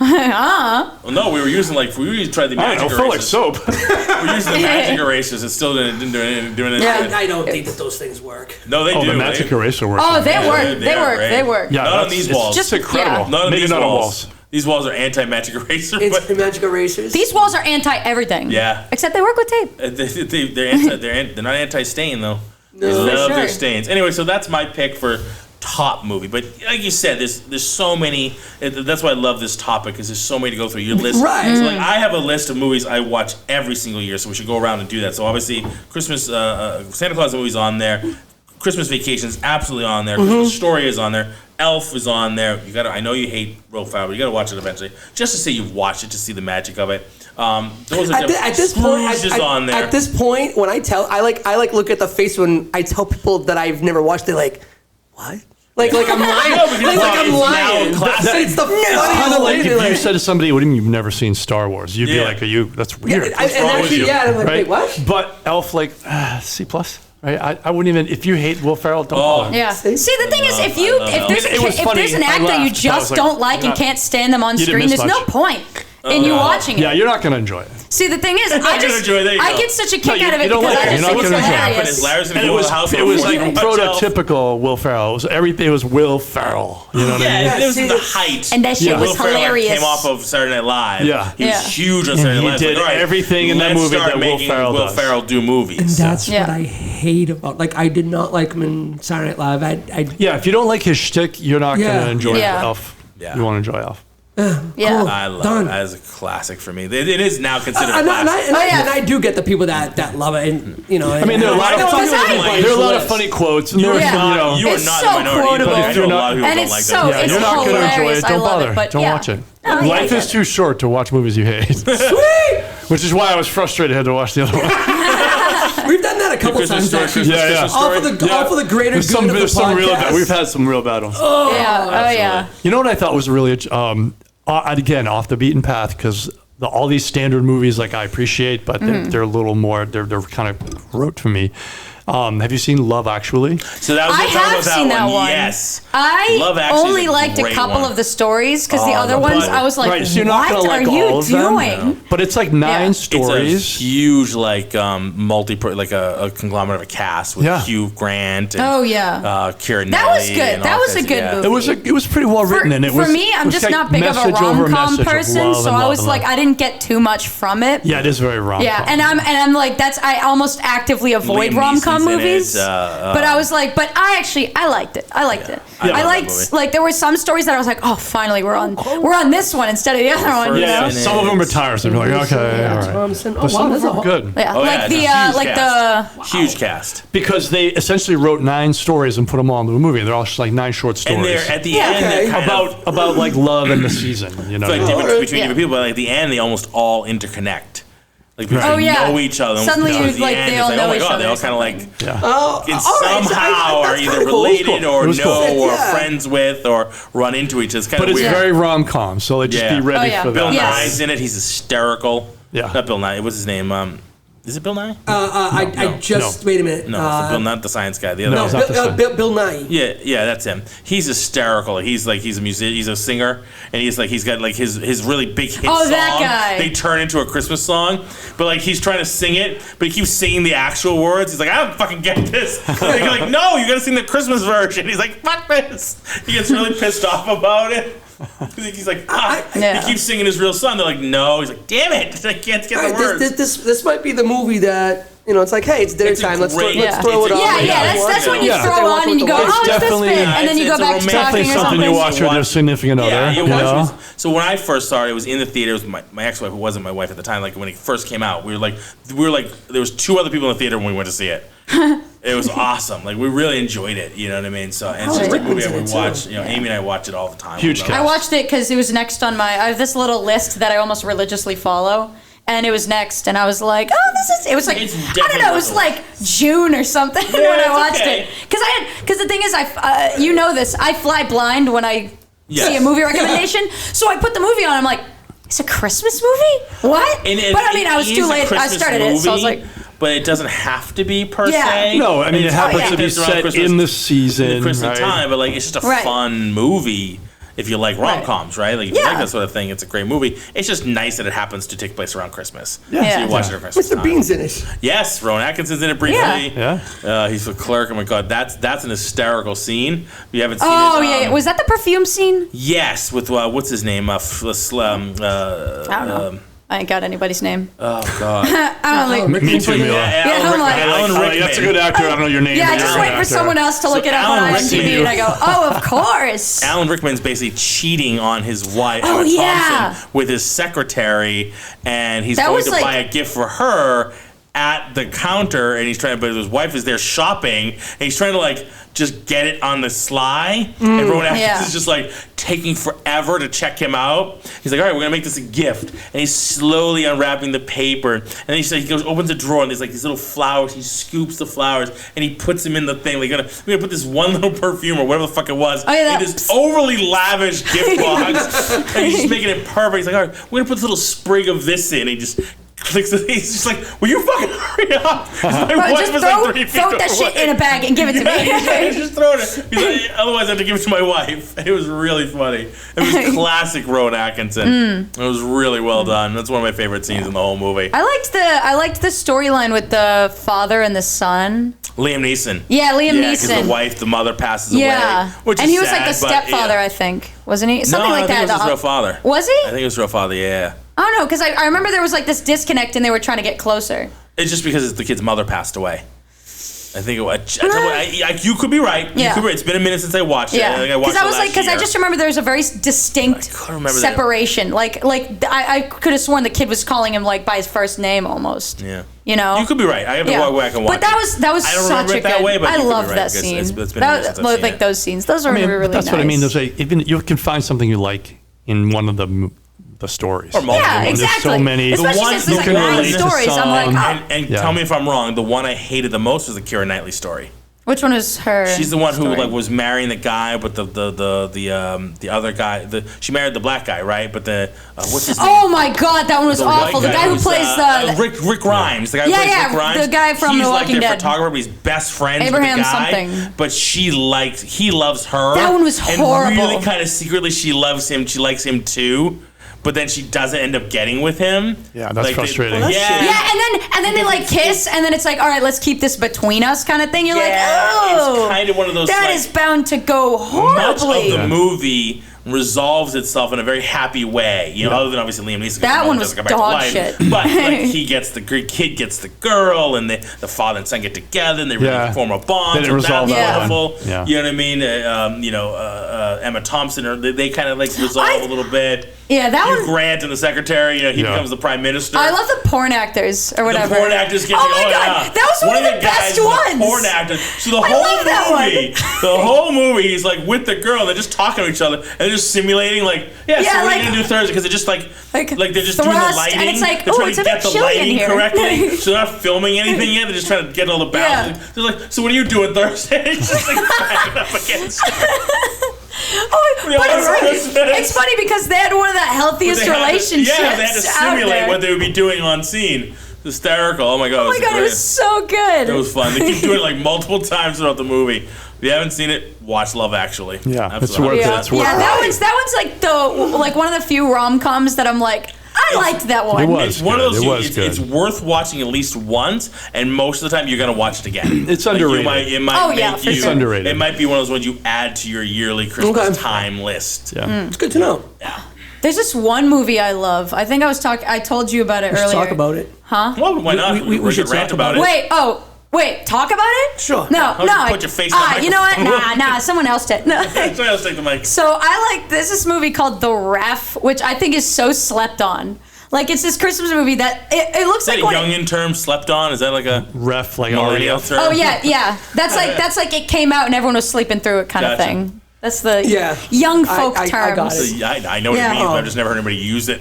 Well, no, we were using we tried the I magic don't know. Feel like erasers. soap. We're using the magic erasers. It still didn't do anything. Yeah. I don't think that those things work. No, they Oh, do. the magic eraser works. Oh, they Yeah, work. they They are work. great. They work. Yeah, Not on that's- these it's walls. Just Yeah. incredible. Not on Maybe these not on walls. walls. These walls are anti-magic eraser. It's But magic erasers. These walls are anti everything. Yeah. Except they work with tape. they're not anti-stain though. They love their sure. stains. Anyway, so that's my pick for top movie. But like you said, there's so many. That's why I love this topic because there's so many to go through. Your list, Right. So like I have a list of movies I watch every single year. So we should go around and do that. So obviously, Christmas, Santa Claus movie's on there. Christmas Vacation's absolutely on there. Christmas Story is on there. Elf is on there. You gotta. I know you hate Will Ferrell, but you gotta watch it eventually, just to say you've watched it, to see the magic of it. Those are At this point, Scrooge is on there. At this point, when I look at the face when I tell people that I've never watched. They're like, "What?" Like I'm lying. No, because like I'm it's now lying. a classic. It's the Kind funniest of like way if to, you like, said to somebody, "What do you mean you've never seen Star Wars?" You'd be Yeah. like, "Are you? That's weird." and wrong with actually, you? yeah, and I'm like, Right? wait, what? But Elf, like C plus, right? I wouldn't even. If you hate Will Ferrell, don't Oh. bother. Yeah. See? See, the thing is, if It was if funny. there's an I actor you laughed, but I was just like, don't like and you're not- can't stand them on you didn't screen, miss there's no much. point in you watching it. Yeah, you're not gonna enjoy it. See, the thing is, I gonna just enjoy it. There you I go. get such a No, kick you- out of you it don't because like I it. just You're think not it's gonna enjoy it. hilarious. Is Larry's gonna And go to the house it was like watch Elf? prototypical Will Ferrell. It was everything. It was Will Ferrell. You know what I mean? Yeah, it was see, the height. And that shit Yeah. was Will Ferrell hilarious. came off of Saturday Night Live. Yeah. He was Yeah. huge on And Saturday he Night Live. did Like, all right, everything in that let's movie start that Will making Ferrell Will does. Ferrell do movies. And that's Yeah. what I hate about. Like, I did not like him in Saturday Night Live. I Yeah, if you don't like his shtick, you're not Yeah. gonna enjoy Yeah. Elf. Yeah. You won't enjoy Elf. Yeah. I love Done. it. That is a classic for me. It is now considered and classic. I do get the people that love it, and you know. I mean, there are a lot I know of some funny, people like it. there are a lot of funny quotes. And there are Yeah. some, you know, You are It's not so the minority. quotable. I know a lot of people And don't it's like so- that. yeah, it's you're not gonna enjoy hilarious. it. I Don't love bother. it, but Don't yeah. watch it. No, yeah, Life I is get too short to watch movies you hate. Sweet. Which is why I was frustrated. I had to watch the other one. We've done that a couple Christmas times. story, Actually. Christmas Yeah, yeah. story. All for the greater There's good some, of the there's some real. podcast. We've had some real bad ones. Yeah. Oh yeah. You know what I thought was really, again, off the beaten path, because all these standard movies, like I appreciate, but they're a little more, they're kind of rote for me. Have you seen Love Actually? So that was I have seen that one. Yes. I Love Actually is only a liked a great couple one. of the stories because the other the ones butter. I was like, Right, so you're not what gonna are like you all of them? doing? But it's like 9 Yeah. stories. It's a huge, like, like a conglomerate of a cast with Yeah. Hugh Grant and Oh, yeah. Keira Knightley. That was good. and That all was a kinds of- good yeah. movie. It was pretty well written, and it was for me, I'm it was just like not big of a message over rom-com message of person, love so and I love was and like, love. I didn't get too much from it. Yeah, it is very rom-com. Yeah, and I'm like I almost actively avoid Liam rom-com Neeson's in movies. it, But I was like, but I liked it. I liked it. I love I that liked movie. like there were some stories that I was like, oh, finally we're on this one instead of the other one. You Yeah, know? First some of them are tiresome. You're like, okay, all right. Thompson. Oh, But some wow, of that's them a are good. Yeah, Oh, like yeah, the it's a huge like the Huge cast. Because they essentially wrote 9 stories and put them all into a movie. They're all just like 9 short stories. And they're at the Yeah. end, Okay. they're kind of about like love and the season. You know, like different between Yeah. different people, but like at the end, they almost all interconnect. Like because Oh, they yeah. know each other. Suddenly towards you, the like, end, they it's all like, know oh my each god, other they all or kind of like yeah. Oh, in all right, somehow are that's either kinda cool. related or It was know cool. or Yeah. friends with or run into each other. It's kind But of it's weird. very rom-com, so like, just Yeah. be ready Oh, yeah. for Bill that. Yes. Nye's in it. He's hysterical. Yeah. Not Bill Nye. What's his name? Is it Bill Nye? I just wait a minute. no, it's Bill, not the science guy. The other No, one. it's not the same. Bill Nye. Yeah, that's him. He's hysterical. He's a musician. He's a singer, and he's got like his really big hit Oh, song. that guy. They turn into a Christmas song, but like he's trying to sing it, but he keeps singing the actual words. He's like, I don't fucking get this. Like, you're like, no, you got to sing the Christmas version. He's like, fuck this. He gets really pissed off about it. He's like, fuck. Yeah. He keeps singing his real song. They're like, no. He's like, damn it, I can't get All the right, words. this might be the movie that it's like, hey, it's dinner It's a time. Let's great- throw it's it a on. Yeah, great- yeah, that's when you Yeah. throw on and you go, It's oh, it's this definitely- bit, and then you go it's a back to romantic- talking Definitely or something something. you watch with your significant other. Yeah, you you watch know? it. So when I first saw it was in the theater. It was my ex-wife, who wasn't my wife at the time. Like when it first came out, we were like, there was 2 other people in the theater when we went to see it. It was awesome. Like we really enjoyed it. You know what I mean? So and it's just a movie that we watch. Amy and I watch it all the time. Huge We love cast. I watched it because it was next on I have this little list that I almost religiously follow. And it was next, and I was like, "Oh, it was like It's I don't know, it was like June or something when I it's watched okay. it." Because the thing is, you know this, I fly blind when I see a movie recommendation. So I put the movie on. I'm like, "It's a Christmas movie? What?" And but I mean, I was it too is a late. I Christmas started it, so I was movie, like, but it doesn't have to be per Yeah. se. No, I mean, it It's happens like to be it's around set Christmas- in the in season, the Christmas right? time, but like it's just a Right. fun movie. If you like rom-coms, right? Like if you Yeah. like that sort of thing, it's a great movie. It's just nice that it happens to take place around Christmas. Yeah. So you watch it at Christmas Mr. time. Bean's in it. Yes, Rowan Atkinson's in it briefly. Yeah. He's the clerk. Oh my god, that's an hysterical scene. If you haven't seen "Oh it. yeah, was that the perfume scene?" Yes, with what's his name? I don't know. I ain't got anybody's name. Oh god. I don't like. Me too, Mila. I'm like- Alan Rickman. That's a good actor. I don't know your name. Yeah, I but just you're a wait good for actor. someone else to look it up on Alan IMDb, Rickman- and I go, "Oh, of course." Alan Rickman's basically cheating on his wife, Oh, Emma yeah. Thompson, with his secretary, and he's That going was to like- buy a gift for her at the counter, and he's trying. But his wife is there shopping, and he's trying to like just get it on the sly. And Rowan Atkinson yeah. is just like taking forever to check him out. He's like, "All right, we're gonna make this a gift," and he's slowly unwrapping the paper. And then he goes, opens a drawer, and there's like these little flowers. He scoops the flowers and he puts them in the thing. We're gonna put this one little perfume or whatever the fuck it was Oh, yeah, in this overly lavish gift box, and he's just making it perfect. He's like, "All right, we're gonna put this little sprig of this in." And he just clicks it. He's just like, "Will you fucking hurry up?" My Bro, wife just is throw, like 3 feet throw that shit away. in a bag and give it to Yeah, me. just throw it. He's like, otherwise, I have to give it to my wife. It was really funny. It was classic Rowan Atkinson. It was really well done. That's one of my favorite scenes in the whole movie. I liked the storyline with the father and the son. Liam Neeson. Yeah, Liam Yeah, because Neeson. the wife, the mother passes Yeah, away. Which and is he was like the sad, but, stepfather, yeah. I think, wasn't he? Something No, like I think that. it was his real father. Was he? I think it was real father. Yeah. I don't know, because I remember there was like this disconnect, and they were trying to get closer. It's just because the kid's mother passed away. I think you could be right. Yeah. You could be right. It's been a minute since I watched it. I Yeah, think I watched because I it was last like, because I year. just remember there was a very distinct couldn't remember that. separation. Like I could have sworn the kid was calling him like by his first name almost. Yeah. You know. You could be right. I have to go back and watch But that was I don't such remember a it that good. way, but I you could be love right, that because scene. it's been a minute That since I've seen like it. those scenes. Those are I mean, really that's nice. what I mean. There's even you can find something you like in one of the stories. Or multiple. Yeah, There's exactly. so many. Especially one since there's you like can 9 relate to stories. I'm like, some. oh. And Yeah. tell me if I'm wrong. The one I hated the most was the Keira Knightley story. Which one is her? She's the one who story? like was marrying the guy, but the other guy. She married the black guy, right? But the what's his name? Oh my God, that one was The awful. white The guy who was, plays Rick Grimes. The guy who plays Rick Grimes. the guy from he's The like Walking their Dead. photographer, but he's best friends Abraham with the guy. something. But he loves her. That one was horrible. And really kind of secretly she loves him. She likes him too. But then she doesn't end up getting with him. Yeah, that's frustrating. Yeah. Yeah, and then they like kiss, and then it's like, all right, let's keep this between us, kind of thing. You're like, oh, it's kind of one of those. that like, is bound to go much horribly. of the movie resolves itself in a very happy way, other than obviously Liam Neeson. That one was dog shit. But like the kid gets the girl, and the father and son get together, and they really form a bond. They didn't resolve that one. Yeah. You know what I mean? Emma Thompson, or they kind of like resolve a little bit. Yeah, that Hugh one. Grant and the secretary, he becomes the prime minister. I love the porn actors or whatever. The porn actors get Oh my God, that was one of the best ones. Porn actor. So the I love that whole movie, he's like with the girl. They're just talking to each other and they're just simulating so what are you gonna do Thursday? Because they're just like they're just doing the lighting. And it's like, they're trying it's to a get bit the chilly in lighting here. correctly. So they're not filming anything yet. They're just trying to get all the balance. They're like, so what are you doing Thursday? It's just like backing up against. It's funny because they had one of the healthiest relationships. They had to simulate what they would be doing on scene. Hysterical. Oh my God. Oh my God, it was so good. It was fun. They keep doing it like multiple times throughout the movie. If you haven't seen it, watch Love Actually. Yeah, it's worth it. It's worth it. That one's like one of the few rom-coms that I'm like, I liked that one. It was It's one of those. It was it's worth watching at least once, and most of the time you're gonna watch it again. It's underrated. It might make you. It's underrated. It might be one of those ones you add to your yearly Christmas time list. Yeah. It's good to know. Yeah. There's this one movie I love. I think I told you about it earlier. Talk about it. Huh? Well, why not? We should rant talk about it. Wait, talk about it? Sure. No. Put your face on the You know what? Nah, someone else did. No. Someone else take the mic. So there's this movie called The Ref, which I think is so slept on. Like, it's this Christmas movie that it looks like Is that a youngin term, slept on? Is that like a ref, like millennial term? Oh yeah. That's like it came out and everyone was sleeping through it kind of thing. That's the young folk terms. I got it. So, I know what it means, but I've just never heard anybody use it.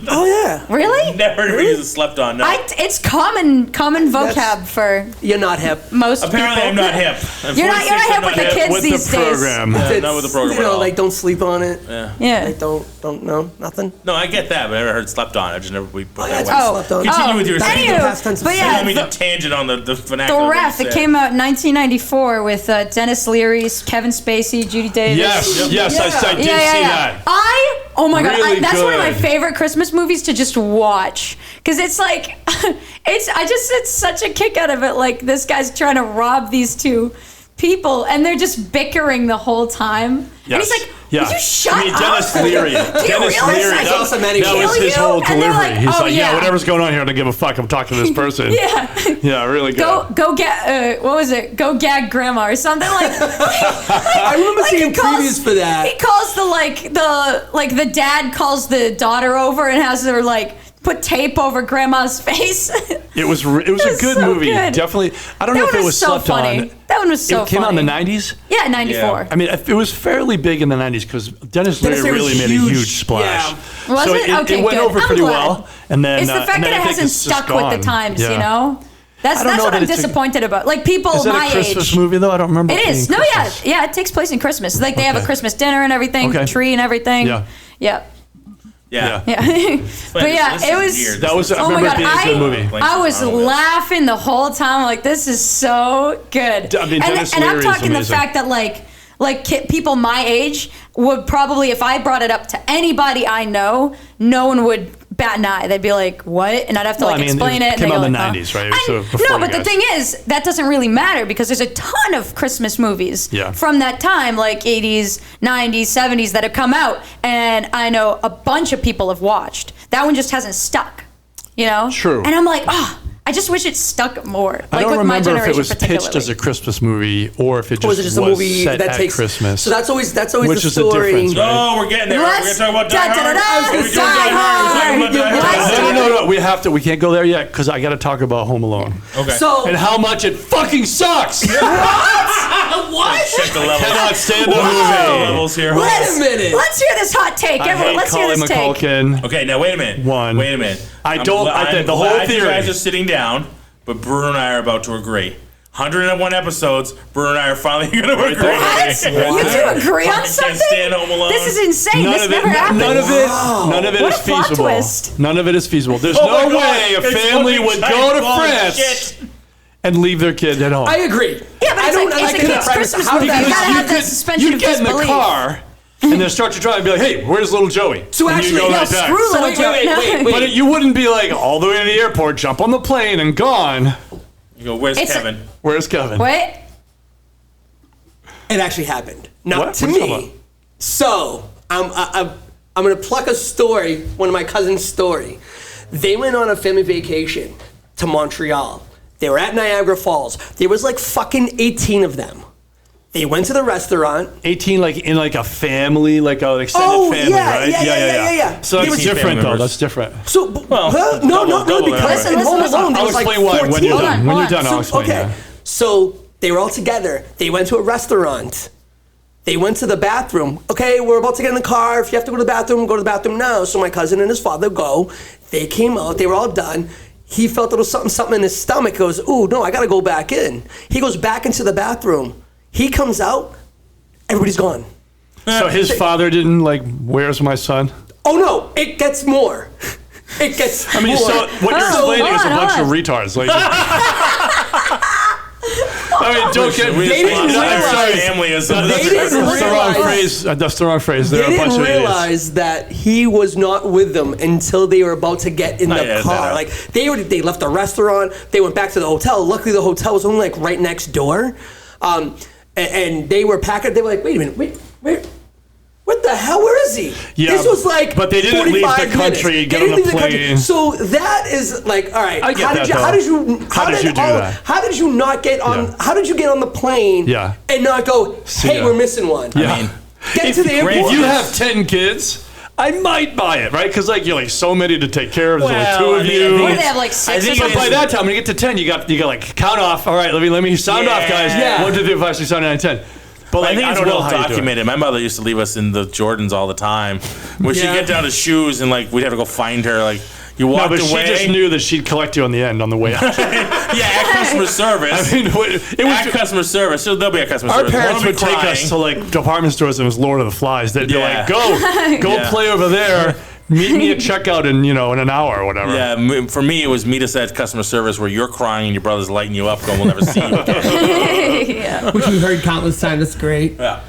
Oh yeah. Really? Never heard anybody use it slept on. No. It's common vocab for You're not hip. most Apparently, people. I'm not hip. You're not hip with the kids with these the program. days. Not with the program You at know, all. like don't sleep on it. Yeah. Like don't know nothing. No, I get that, but I never heard slept on. I just never put that that's way. what slept on. Continue with your Anywho, Past tense of but I don't yeah, mean to tangent on the vernacular. The way you Ref. said It came out in 1994 with Dennis Leary, Kevin Spacey, Judy Davis. Yes, I did see that. Oh my God, Really that's one of my good. favorite Christmas movies to just watch. Because it's like, it's such a kick out of it. Like, this guy's trying to rob these two people, and they're just bickering the whole time. Yes. And he's like, would you shut up? Dennis Leary. Dennis realize Leary. I That was, also meant he that was killed his you? whole And they're delivery. like, He's oh, like, yeah. whatever's going on here, I don't give a fuck. I'm talking to this person. Yeah. Really good. Go get, what was it? Go gag grandma or something like. I remember seeing previews for that. He calls the dad calls the daughter over and has her put tape over grandma's face. It was a good so movie. good. Definitely. I don't know if it was so slept funny. on. That one was so funny. It came out in the 90s? Yeah, 94. Yeah. I mean, it was fairly big in the 90s because Dennis Leary Leary was really made a huge. huge splash. Yeah. Was so it? Okay, it went good. over I'm pretty glad. well. And then, It's the fact that it hasn't stuck with the times, you know? That's know what that I'm it's a- disappointed about. Like, people Is that my a Christmas age. movie, though? I don't remember. It is. being No, Christmas. yeah. It takes place in Christmas. Like, they have a Okay. Christmas dinner and everything, Okay. tree and everything. Yeah. Yeah. Yeah. Yeah. But yeah, This it is was. weird. That was, I Oh my remember God, it being a good movie. I was laughing the whole time. Like, this is so good. I mean, Dennis and I'm Leary is talking the amazing. fact that people my age would probably, if I brought it up to anybody I know, no one would bat an eye. They'd be like, "What?" And I'd have to explain it. It came and out they in go, the like, 90s, right? I- So before no, you but the guys. thing is, that doesn't really matter because there's a ton of Christmas movies from that time, like 80s, 90s, 70s, that have come out, and I know a bunch of people have watched. That one just hasn't stuck, you know? True. And I'm like, I just wish it stuck more. I Like don't with my remember if generation it was pitched as a Christmas movie or if it Or was just it just a movie set that at takes Christmas. So that's always Which the is the story. difference, right? Oh, we're getting there. We're going to talk about Die Hard. Da-da-da-da, We're doing Die Hard. We're talking about Die Hard. No. We can't go there yet because I got to talk about Home Alone Okay. So and how much it fucking sucks. what? Check the levels. Cannot stand the Check the movie. levels here. Wait a minute. Let's hear this hot take. I Everyone, hate let's hear Colin this take. McCulkin. Okay, now wait a minute. Wait a minute. I don't- I'm the whole glad theory. You guys are sitting down, but Bruno and I are about to agree. 101 episodes. Bruno and I are finally going to agree. What? You two agree on something? Can't stand Home Alone. This is insane. This never happened. None of it What is a plot feasible. twist. None of it is feasible. There's Oh my no God, way a it's family fucking would giant go to ball of France shit. and leave their kid at home. I agree. Yeah, but I don't it's a like kid's the premise. Christmas How movie. did You that gotta happen? have that suspension you of get in the disbelief. car and then start to drive and be like, hey, where's little Joey? So And you actually, go no, like that. screw little Joey. No. But you wouldn't be like all the way to the airport, jump on the plane, and gone. You go, where's It's- Kevin? Where's Kevin? Wait. It actually happened. Not What? to What are you talking me. about? So I'm gonna pluck a story, one of my cousin's story. They went on a family vacation to Montreal. They were at Niagara Falls. There was like fucking 18 of them. They went to the restaurant. 18, like in like a family, like an extended family, yeah, right? yeah. So There it's was different, 18 though. members. That's different. So, no, double because that, in right? Home Listen, Alone, there I'll was like explain why 14. when you're Hold done. on, When hold you're done, on. I'll explain. Okay, Yeah. so they were all together. They went to a restaurant. They went to the bathroom. Okay, we're about to get in the car. If you have to go to the bathroom, go to the bathroom now. So my cousin and his father go. They came out. They were all done. He felt a little something in his stomach. He goes, ooh, no, I got to go back in. He goes back into the bathroom. He comes out. Everybody's gone. So his father didn't like, where's my son? Oh, no, it gets more. It gets I mean, more. so what you're Oh, explaining is a hold bunch on. of retards. Like, I mean, don't get me. They didn't realize- family is They didn't That's the wrong realize- phrase. That's the wrong phrase. They're They a bunch didn't of idiots. realize that he was not with them until they were about to get in the yeah, car. no. Like they left the restaurant, they went back to the hotel. Luckily, the hotel was only like right next door, and they were packing. They were like, "Wait a minute, wait, what the hell? Where is he?" Yeah, this was like, but they didn't leave the 45 country, minutes. get They on didn't the leave the country. plane. So that is like, all right. I get how that, did you? though. How did you? How did you do that? How did you not get on? Yeah. How did you get on the plane? Yeah. And not go, See hey, ya. we're missing one. Yeah. I mean, Get to the airport. If you have 10 kids, I might buy it, right? Because like you're like so many to take care of. There's Well, only two I of mean, you. What do they have, like 6 or think But it by something? that time, when you get to 10, you got like count off. All right, let me sound off, guys. Yeah. 1, 2, 3, 4, 5, 6, 7, 8, 9, 10. But like, I think it's don't know well how you do it. documented. My mother used to leave us in the Jordans all the time. When she'd Yeah. get down to shoes and like we'd have to go find her. Like you No, walked but away. she just knew that she'd collect you on the end on the way out. Yeah, at customer service. I mean, it At was. customer service. So there'll be a customer Our service. parents One will would be take crying. us to like department stores and it was Lord of the Flies. They'd be Yeah. like, go Yeah. play over there. Meet me at checkout in in an hour or whatever. Yeah, for me, it was meet us at customer service where you're crying and your brother's lighting you up going, we'll never see you again. Yeah. Which we've heard countless times. That's great. Yeah.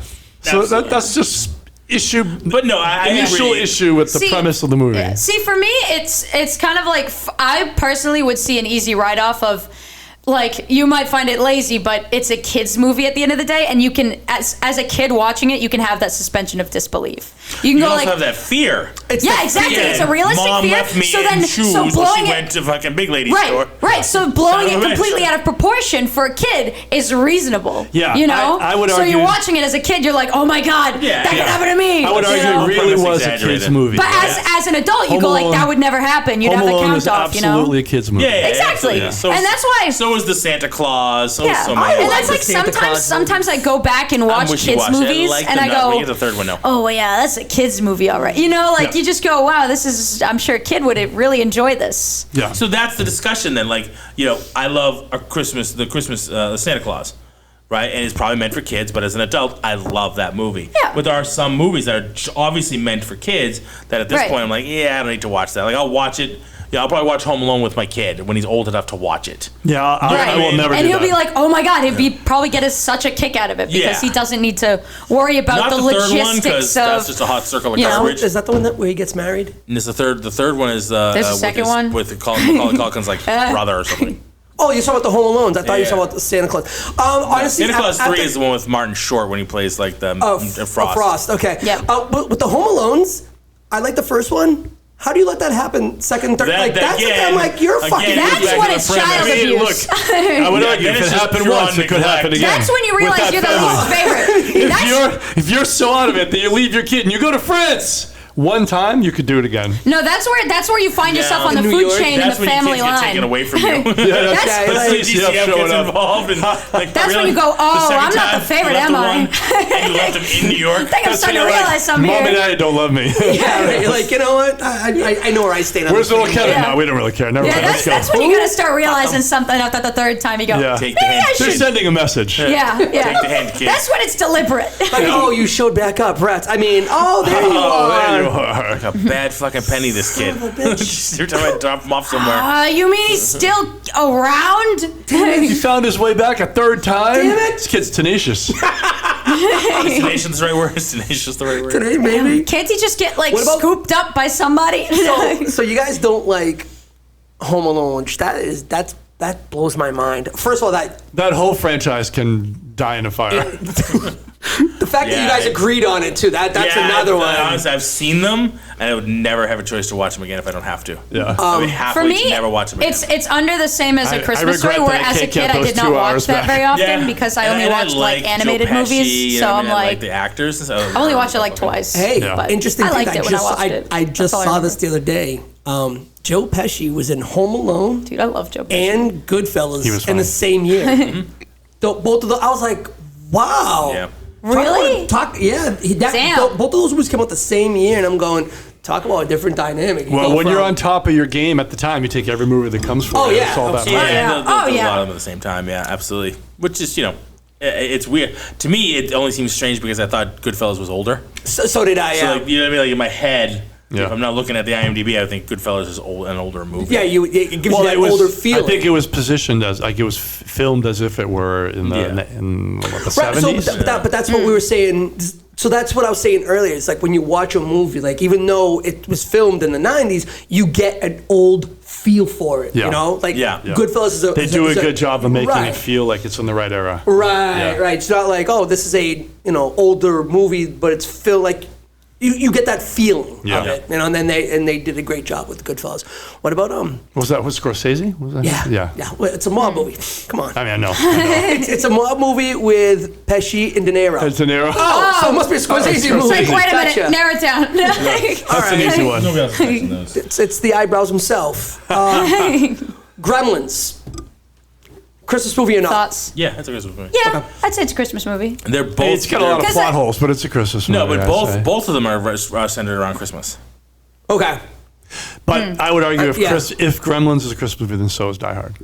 So Absolutely. that's just issue. But no, I initial agree. issue with the See, premise of the movie. Yeah. See, for me, it's kind of like I personally would see an easy write off of. Like, you might find it lazy, but it's a kid's movie at the end of the day, and you can, as a kid watching it, you can have that suspension of disbelief. You can You go also like, have that fear. yeah, exactly. It's a realistic Mom fear. left me So in then, shoes so when blowing she it. went to fucking big lady Right, store. right. So blowing Son it of a completely bitch. out of proportion for a kid is reasonable. Yeah, you know. I would So argue- you're watching it as a kid, you're like, oh my god, Yeah, that yeah. could happen to me. I would you argue know? it really Premise was a exaggerated. kid's movie. But as an adult, you Home go like, Alone- that would never happen. You'd Home have the Alone count is off, you know. absolutely a kid's movie. Yeah, Exactly. absolutely. So And that's why- So is the Santa Claus. So Yeah, so and many. that's the like Santa Claus sometimes I go back and watch kids wishy-washy. I movies, like and the I nut. go, We get the third one now. oh well, yeah, that's a kids movie, all right. You know, like Yeah. you just go, wow, this is. I'm sure a kid would really enjoy this. Yeah. So that's the discussion then. Like, I love the Christmas Santa Claus, right? And it's probably meant for kids, but as an adult, I love that movie. Yeah. But there are some movies that are obviously meant for kids that at this Right. point I'm like, yeah, I don't need to watch that. Like, I'll watch it. Yeah, I'll probably watch Home Alone with my kid when he's old enough to watch it. Yeah, I will never and do he'll that. be like, "Oh my god!" He'd probably get such a kick out of it because Yeah. he doesn't need to worry about Not the the third one logistics because of. that's just a hot circle of you know, garbage. Is that the one where he gets married? And it's the third one is There's a with second his- one? with Macaulay Culkin's like brother or something. Oh, you're talking about the Home Alones. I thought you were Yeah. talking about the Santa Claus. Honestly, Santa Claus after- 3 is the one with Martin Short when he plays like the Frost. Frost. Okay. Yeah. But with the Home Alones, I like the first one. How do you let that happen? Second, third, That- that's again- like, I'm like, you're again, fucking. back That's to when the it's premise. child I mean, abuse. I would argue then if it's it just happened pure once, it could happen again. That's when you with realize that you're the family. least favorite. That's, If you're so out of it that you leave your kid and you go to France One time, you could do it again. No, that's where you find yourself on the In New food York, chain in the That's when family your kids get line. taken away from you. That's, That's when DCF DCF showing gets up. involved. And, like, That's when you go, oh, I'm not the favorite, am I? And you left him in New York. I think I'm starting to realize I'm Mom and here. Daddy don't love me. Yeah, right. You're like, you know what? I know where I stand on Where's this little thing. Kevin? Yeah. No, we don't really care. Never Yeah, mind. Let's that's go. when you gotta start realizing something after the third time. You go, Yeah. Take the maybe I hand. They're should. sending a message. Yeah. Take the hand, kid. That's when it's deliberate. Like, oh, you showed back up, rats. I mean, oh, there you Oh, there you are. are. Like a bad fucking penny, this kid. Son of a bitch. Just every time I drop him off somewhere. You mean he's still around? He found his way back a third time. Damn it. This kid's tenacious. Is tenacious the right word? Is tenacious the right word? Today, maybe. Can't he just get like What about- scooped up by somebody? So you guys don't like Home Alone? That blows my mind. First of all, That whole franchise can die in a fire. the fact that you Yeah, guys agreed on it too. That's another one. Honestly, I've seen them, and I would never have a choice to watch them again if I don't have to. Yeah. I would For happily me, never watch them again. it's under the same as I A Christmas regret Story, where that I as a can't kid get I those did not 2 watch hours that back. very often Yeah. because I And- only and watched like Joe animated Pesci movies. So and, I'm and, like, the actors. And stuff. I only watched it like twice. Hey, Yeah. but interesting I thing. liked it when I watched it. I That's just all I saw this remember. the other day. Joe Pesci was in Home Alone Dude, I love Joe Pesci. and Goodfellas He was in the fine. same year. Both of them, I was like, wow. Yeah. Really? Damn. Both of those movies came out the same year, and I'm going, talk about a different dynamic. You Well, go when you're from- on top of your game at the time, you take every movie that comes for Oh, you. yeah. It's all that Yeah, matters. yeah. they'll Oh, do yeah. a lot of them at the same time. Yeah, absolutely. Which is, it's weird. To me, it only seems strange because I thought Goodfellas was older. So did I. So, Yeah. like, you know what I mean? Like in my head, Yeah. if I'm not looking at the IMDb, I think Goodfellas is an older movie. Yeah, it gives Well, you that it was, older feeling. I think it was positioned as like it was filmed as if it were in the Yeah. in what, the Right, so, 70s. but that's what we were saying. So that's what I was saying earlier. It's like when you watch a movie, like even though it was filmed in the 90s, you get an old feel for it. Yeah. You know, like Yeah. Yeah. Goodfellas is a. They is do a is good job of making right. it feel like it's in the right era. Right, Yeah. right. It's not like, oh, this is a older movie, but it's feel like you get that feeling Yeah. of it. And then they did a great job with Goodfellas. What about Was that Scorsese? Was that? Yeah. Well, it's a mob movie. Come on. I mean, I know. It's a mob movie with Pesci and De Niro. It's De Niro. Oh, so it must be a Scorsese Scorsese. movie. Like, wait a minute, Gotcha. narrow it down. That's an easy one. Nobody else is touching those. It's the eyebrows himself. Gremlins. Christmas movie or not? Thoughts? Yeah, that's a Christmas movie. Yeah, I'd say it's a Christmas movie. And they're both. It's got a lot of Because plot I- holes, but it's a Christmas movie. No, but I'd say. both of them are centered around Christmas. Okay. But I would argue if yeah. if Gremlins is a Christmas movie, then so is Die Hard.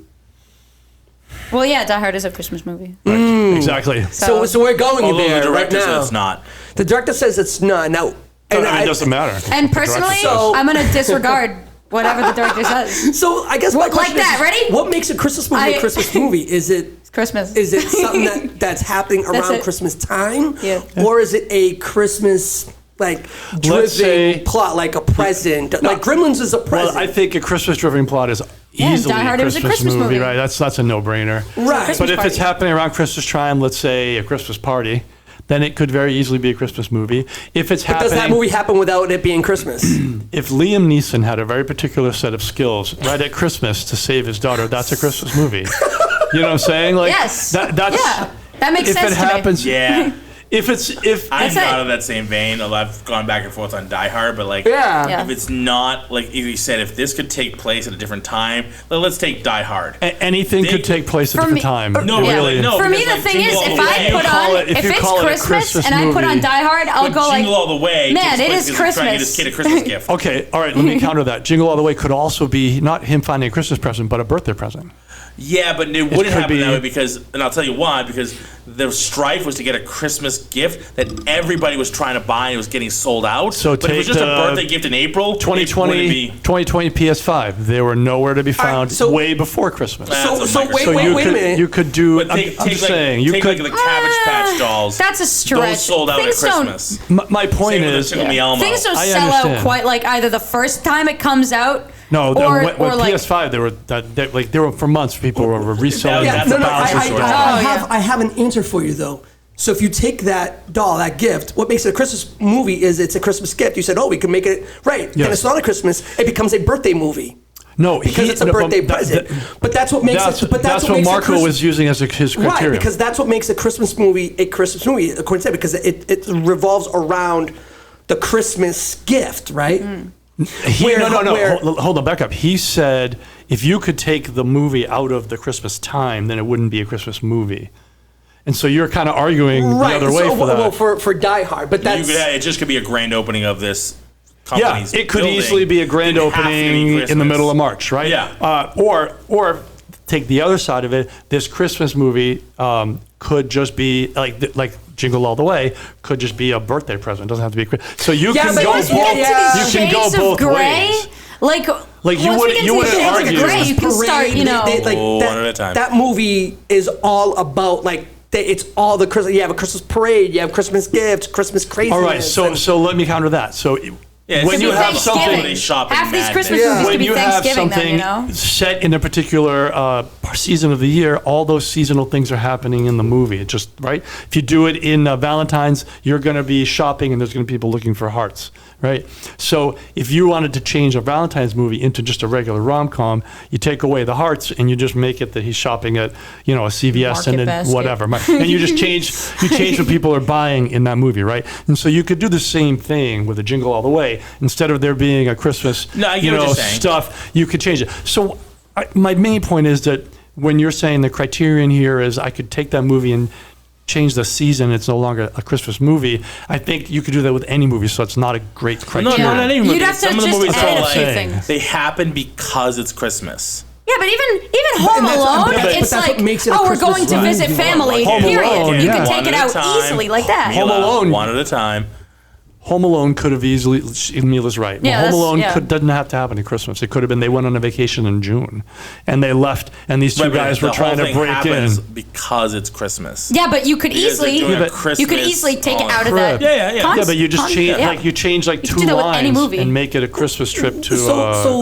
Well, yeah, Die Hard is a Christmas movie. Right. Exactly. So we're going Although there the director right said now. it's not. The director says it's not. Now, I and mean, it doesn't matter. And personally, So- I'm going to disregard whatever the director says. So I guess my Like question that, is, ready? what makes a Christmas movie a I- Christmas movie? Is it It's Christmas. is it something that's happening around it. Christmas time, Yeah. or is it a Christmas driven say- plot, like a present? Like Gremlins is a present. Well, I think a Christmas-driven plot is easily Die Hard, a it was Christmas, a Christmas movie. right? That's a no-brainer. Right. Christmas But if it's party. happening around Christmas time, let's say a Christmas party, then it could very easily be a Christmas movie. If it's Does happening, that movie happen without it being Christmas? if Liam Neeson had a very particular set of skills right at Christmas to save his daughter, that's a Christmas movie. You know what I'm saying? Like Yes. That's Yeah, that makes if sense it to me. happens. Yeah. If I'm That's not it. of that same vein, although I've gone back and forth on Die Hard, but like, Yeah. if it's not, like you said, if this could take place at a different time, let's take Die Hard. anything They- could take place at a For different me- time. No, It yeah, really. no. For me, because, the like, thing is, Jingle All if the I Way- put call on, it- if if you it's call it a Christmas Christmas and I put on movie- Die Hard, I'll But go like, Jingle All the Way. man, takes it place is because they're trying to get Christmas. this kid a Christmas gift. Okay, all right, let me counter that. Jingle All the Way could also be not him finding a Christmas present, but a birthday present. Yeah, but it wouldn't could happen that be- way because, and I'll tell you why, because the strife was to get a Christmas gift that everybody was trying to buy and it was getting sold out. So but if it was take just a the birthday gift in April, 2020 PS5. They were nowhere to be found so- way before Christmas. That's a So microscope. So wait you a could minute. you could do. But I'm take just like, saying you take could. like the Cabbage Patch dolls. That's a stretch. Those sold out Things at don't- Christmas. My point Same with is, the Tickle Me Elmo. Things don't I sell understand. out quite like either the first time it comes out. no. or When like PS5, they were for months. People were reselling Yeah, them that's for a thousands thousand of short. dollars. yeah. I have an answer for you though. So if you take that doll, that gift, what makes it a Christmas movie is it's a Christmas gift. You said, oh, we can make it right. Yes. And it's not a Christmas. It becomes a birthday movie. No, Because it's a birthday present. But that's what makes that's, it. But that's what what makes Marco Christmas, was using as his criteria. right. Because that's what makes a Christmas movie, according to that, because it revolves around the Christmas gift, right? Hold on, back up. He said if you could take the movie out of the Christmas time, then it wouldn't be a Christmas movie. And so you're kind of arguing the other way for that. Well, for Die Hard, but that's... it just could be a grand opening of this company's it could building. easily be a grand opening in the middle of March, right? Yeah. Or take the other side of it. This Christmas movie could just be like Jingle All the Way could just be a birthday present. It doesn't have to be Christmas. So you can go both. You can go both ways. Like you wouldn't argue. Gray, you can start, one at a time. That movie is all about it's all the Christmas. You have a Christmas parade. You have Christmas gifts, Christmas craziness. All right, so let me counter that. So when you have something, half these Christmas movies could be Thanksgiving, then, you know? Set in a particular season of the year, all those seasonal things are happening in the movie. It just right. If you do it in Valentine's, you're going to be shopping, and there's going to be people looking for hearts, right? So if you wanted to change a Valentine's movie into just a regular rom-com, you take away the hearts and you just make it that he's shopping at a CVS and then whatever, and you just change what people are buying in that movie, right? And so you could do the same thing with a Jingle All the Way. Instead of there being a Christmas, stuff, you could change it. So my main point is that when you're saying the criterion here is I could take that movie and change the season, it's no longer a Christmas movie. I think you could do that with any movie, so it's not a great criteria. No, not any movie. You'd have to Some of the just movies edit are a few things. they happen because it's Christmas. Yeah, but even Home Alone, it's like, we're going to visit family, period. You can take it out easily like that. Home Alone, one at a time. Home Alone could have easily, Mila's right. Yeah, Home Alone doesn't have to happen at Christmas. It could have been they went on a vacation in June and they left and these two guys were trying to break in. Because it's Christmas. Yeah, but you could easily take it out of that. Yeah, but you just change you change like two lines and make it a Christmas trip to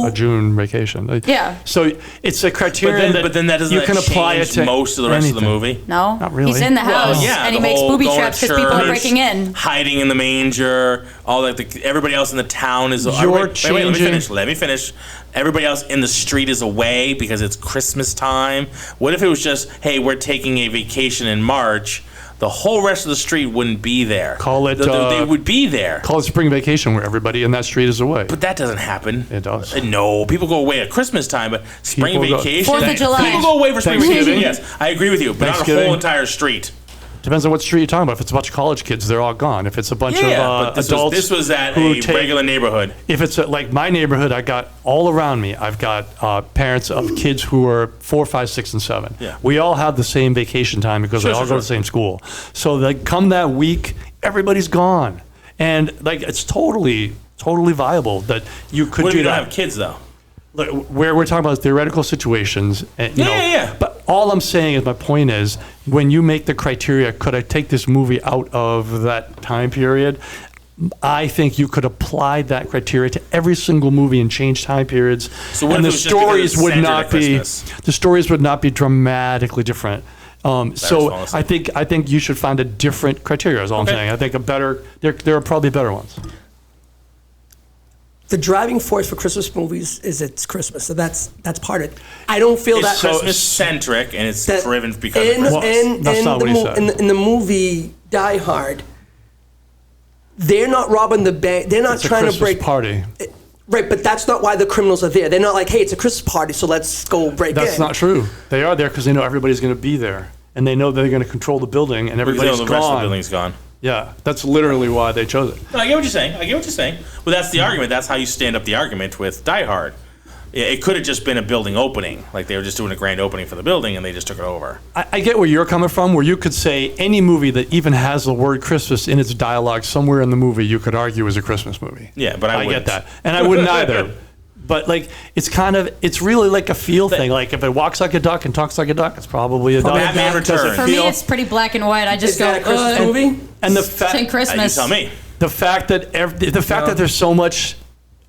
a June vacation. So it's a criterion but then that doesn't you can apply it to most of the rest of the movie. No, not really. He's in the house and he makes booby traps because people are breaking in, hiding in the manger. All everybody else in the town is. Wait, let me finish. Everybody else in the street is away because it's Christmas time. What if it was just, hey, we're taking a vacation in March? The whole rest of the street wouldn't be there. They would be there. Call it spring vacation where everybody in that street is away. But that doesn't happen. It does. No, people go away at Christmas time, but spring vacation. 4th of July. People go away for spring vacation. Yes, I agree with you, but not a whole entire street. Depends on what street you're talking about. If it's a bunch of college kids, they're all gone. If it's a bunch of adults, this was at a regular neighborhood. If it's like my neighborhood, I got all around me. I've got parents of kids who are 4, 5, 6, and 7. Yeah. We all have the same vacation time because they all go to the same school. So come that week, everybody's gone, and it's totally viable that you could do that. What if you don't have kids though? Where we're talking about theoretical situations. Yeah. But all I'm saying is, my point is, when you make the criteria, could I take this movie out of that time period? I think you could apply that criteria to every single movie and change time periods. So what and if the stories would not be dramatically different. So I think you should find a different criteria. Is all I'm saying. I think there are probably better ones. The driving force for Christmas movies is it's Christmas, so that's part of it. I don't feel it's that Christmas centric, and it's driven because of Christmas. That's not what he said. In the movie Die Hard, they're not robbing the bank. They're not trying to break party. Right, but that's not why the criminals are there. They're not like, hey, it's a Christmas party, so let's go break in. That's not true. They are there because they know everybody's going to be there, and they know they're going to control the building, and everybody's gone. The rest of the building's gone. Yeah, that's literally why they chose it. No, I get what you're saying. Well, that's the argument. That's how you stand up the argument with Die Hard. It could have just been a building opening. Like they were just doing a grand opening for the building and they just took it over. I get where you're coming from, where you could say any movie that even has the word Christmas in its dialogue somewhere in the movie, you could argue is a Christmas movie. Yeah, but I get that. And I wouldn't either. But it's really like a feel thing. Like if it walks like a duck and talks like a duck, it's probably a duck. Batman Returns. For me, it's pretty black and white. I just go, a Christmas movie? And the fact, Christmas. You tell me. The fact that there's so much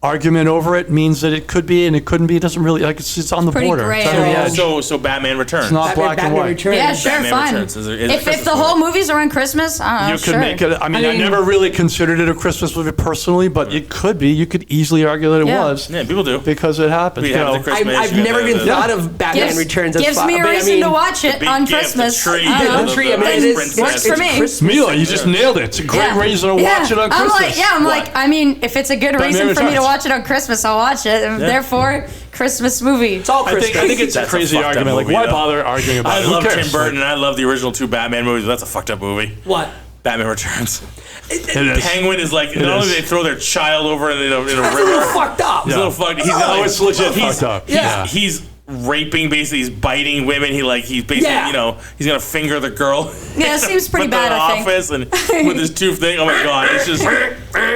argument over it means that it could be and it couldn't be. It doesn't really, like, it's on the Pretty border. gray It's on the area. edge. So Batman Returns. It's not black and white. Returns. Yeah, sure, Batman fine. Returns is a If Christmas the movie. whole movies are on Christmas, I don't know, You could sure. make it. I mean, I mean- never really considered it a Christmas movie personally, but it could be. You could easily argue that it Yeah. was. Yeah, people do. Because it happened. We You have know. the Christmas. I've you got never the- even the- thought of Batman Returns as gives far. me a but I reason mean, to watch it big on gift, the Christmas. tree, I don't know. the tree, I mean, Nice it is, princess. Works for me. Christmas. Mila, you just nailed it. It's a great reason to watch it on Christmas. I'm What? like, I mean, if it's a good Batman reason for me to Returns. watch it on Christmas, I'll watch it. And therefore, Christmas movie. It's all I Christmas. think it's a That's a crazy fucked up argument. Like, movie, why though. bother arguing about I it? Who love cares? Tim Burton and I love the original 2 Batman movies. That's a fucked up movie. What? Batman Returns. It is. Penguin is like, not only is. they throw their child over in a That's a little river. fucked up. He's a little fucked. He's Oh, like, it's legit he's, fucked up. Yeah. He's raping, basically. He's biting women. He's basically, Yeah. he's gonna finger the girl. Yeah, it seems pretty in the bad, I think. office and with his tooth thing. Oh my god, it's just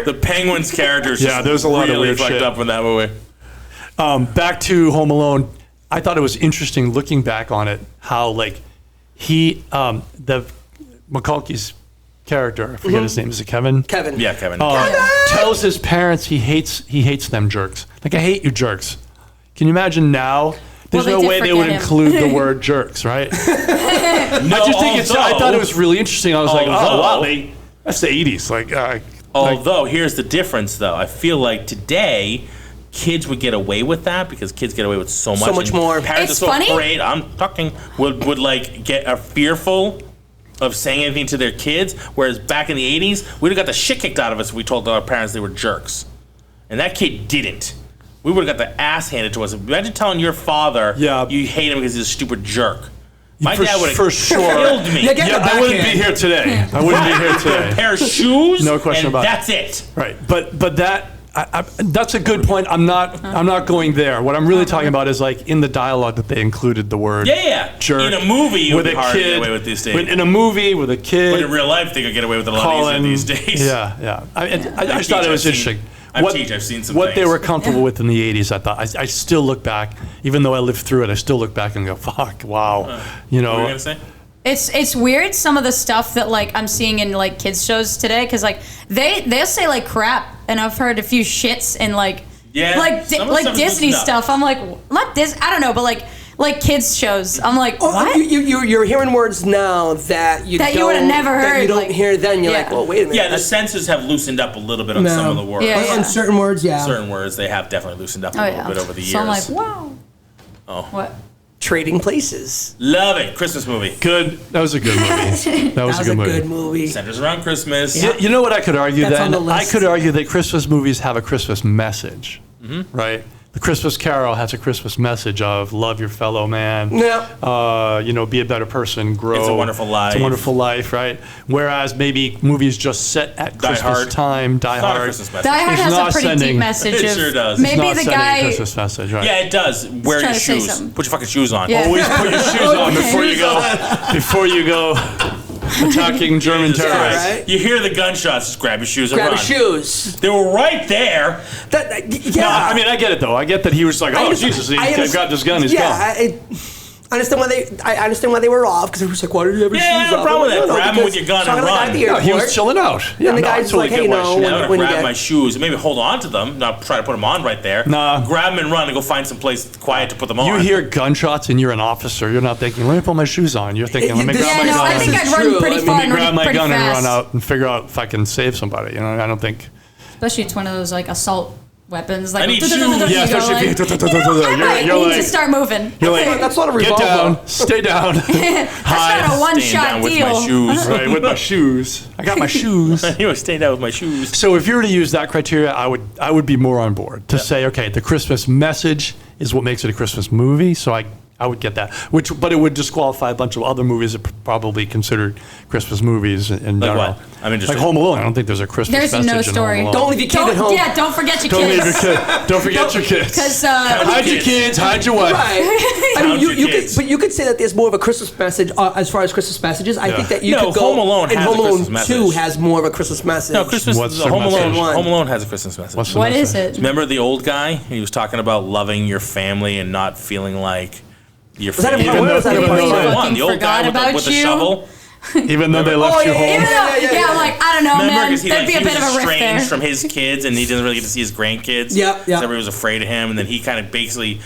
the Penguin's character is Yeah, just there's a lot of really weird fucked shit. up in that movie. Back to Home Alone, I thought it was interesting looking back on it, how, like, the McCulkey's character, I forget his name, is it Kevin? Kevin. Yeah, Kevin. Tells his parents he hates them jerks. Like, I hate you jerks. Can you imagine now? There's Well, they no did way they would forget him. include the word jerks, right? I just think I thought it was really interesting. I was like, oh wow, that's the 80s. Like, Although, here's the difference, though. I feel like today, kids would get away with that because kids get away with so much. much and more. Parents It's are so funny. afraid. I'm talking. Would like get fearful of saying anything to their kids. Whereas back in the 80s, we'd have got the shit kicked out of us if we told our parents they were jerks, and that kid didn't. We would have got the ass handed to us. Imagine telling your father you hate him because he's a stupid jerk. My dad would for have sure. killed me. Yeah, get Yeah, the I wouldn't be backhand. here today. I wouldn't be here A today. pair of shoes. No question and about it. that's it. Right, but that that's a good point. I'm not going there. What I'm really talking about is, like, in the dialogue that they included the word Yeah. jerk In a movie, it would with be a hard to kid. get away with these days. In a movie with a kid, But in real life, they could get away with it a lot calling easier these days. Yeah. I just thought it was interesting. I've seen some what they things. were comfortable with in the 80s. I thought I still look back, even though I lived through it. I still look back and go, "Fuck, wow," What were you gonna say? It's weird some of the stuff that, like, I'm seeing in, like, kids shows today, because, like, they'll say, like, crap, and I've heard a few shits in, like, Yeah, like some of the stuff is Disney loosened up. stuff. I'm like, not this, I don't know, but like kids shows. I'm like, Oh, what? you're hearing words now that you That you don't- would've never that you heard, don't like- hear then. You're Yeah. like, well, wait a minute. Yeah, the censors have loosened up a little bit on No. some of the words. Yeah. On certain words, yeah. Certain words, they have definitely loosened up a Oh, little yeah. bit over the years. So I'm like, wow. Oh. What? Trading Places. Love it. Christmas movie. Good. That was a good movie. That was That a was good movie. Centers around Christmas. You know what I could argue That's then? on the I list. could argue that Christmas movies have a Christmas message, Mm-hmm. right? The Christmas Carol has a Christmas message of love your fellow man. Yeah. Be a better person, grow. It's a Wonderful Life. It's a Wonderful Life, right? Whereas maybe movies just set at Die Christmas Hard. time, Die It's not a Hard. Christmas message. Die Hard It's has not a pretty sending- deep message. It of sure does. Maybe It's not the sending a guy. Christmas message, right? Yeah, it does. Wear your trying to say shoes. something. Put your fucking shoes on. Yeah. Always put your shoes on before you go. Before you go attacking German Jesus terrorists. Christ. right? You hear the gunshots, just grab your shoes and Grab run. your shoes. They were right there. Yeah. No, I mean, I get it though. I get that he was like, "Oh Jesus, he's got this gun. He's gone." I understand why they were off, because it was like, why did you have your Yeah, shoes no off? problem with I'm that. like, Grab 'em because with your gun talking and to the guy run. at the No, he was airport. chilling out. Yeah, the no, I guy's totally like, get hey, why no, she- I'm when gonna you grab get- my shoes and maybe hold on to them, not try to put them on right there. Nah. Grab them and run and go find some place quiet to put them on. You hear gunshots and you're an officer. You're not thinking, let me put my shoes on. You're thinking, let me This- grab Yeah, my no, I gun. think This I'd is run true. pretty I mean, far Let me and grab my pretty gun and fast. run out and figure out if I can save somebody. You know, I don't think. Especially it's one of those, like, assault weapons. Like, I need you shoes. go, Yeah, especially like, if you. I might You're need like, to start moving. you're like, That's not a get revolver. down, stay down, That's not a Staying one-shot down with deal. my shoes. right, with my shoes. I got my shoes. You were staying down with my shoes. So if you were to use that criteria, I would be more on board to say, okay, the Christmas message is what makes it a Christmas movie. So I would get that. But it would disqualify a bunch of other movies that probably considered Christmas movies in Like general. what? I'm interested. Like Home Alone. I don't think there's a Christmas There's message no in story. Home Alone. Don't leave your kid at home. Yeah, don't forget your Don't leave your kids. kid. Don't forget your kids. Because Hide your kids. Hide your wife. Right. I Count mean, your you kids. could, but you could say that there's more of a Christmas message as far as Christmas messages. I think that you No, could go. Home Alone and has a Home Alone Christmas 2 message. has more of a Christmas message. No, Christmas. What's the Home Alone. message? Home Alone has a Christmas message. What's the what is message? it? Remember the old guy? He was talking about loving your family and not feeling like your that a family. part one or was that a part two? Part one. Fucking The old guy forgot with about the you. shovel. Even though they left you home. Even though, I'm like, I don't know, Remember, man. 'cause There'd be a bit of a rift there. estranged from his kids, and he doesn't really get to see his grandkids. Yeah. So everybody was afraid of him, and then he kind of basically,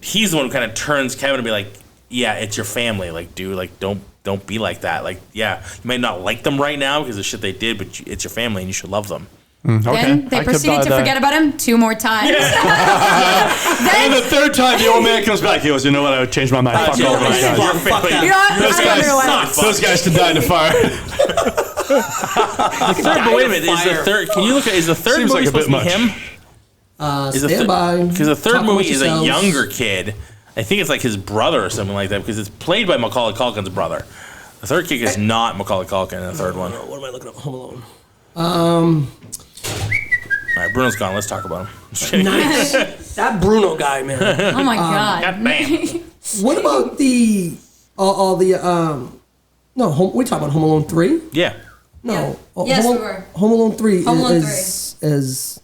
he's the one who kind of turns Kevin to be like, yeah, it's your family, like, dude, like, don't be like that. Like, yeah, you might not like them right now because of shit they did, but it's your family, and you should love them. Then they proceeded to forget about him 2 more times. And the third time, the old man comes back. He goes, you know what? I would change my mind. Fuck all those guys. Fuck that. You know what? I wonder what. Those guys should die in the fire. But wait a minute, is the third? Can you look at? Is the third Seems movie like a supposed bit to be much. him? Stand by. Because the third Talk movie amongst is a yourselves. younger kid. I think it's like his brother or something like that because it's played by Macaulay Culkin's brother. The third kid is not Macaulay Culkin in the third one. All What am I looking up? Home Alone. right, Bruno's gone. Let's talk about him. Just kidding. Nice. That Bruno guy, man. Oh my God. God damn. What about the all the no? We're talking about Home Alone 3. Yeah. No. Yes, Home, we were. Home Alone 3 Home Alone is It's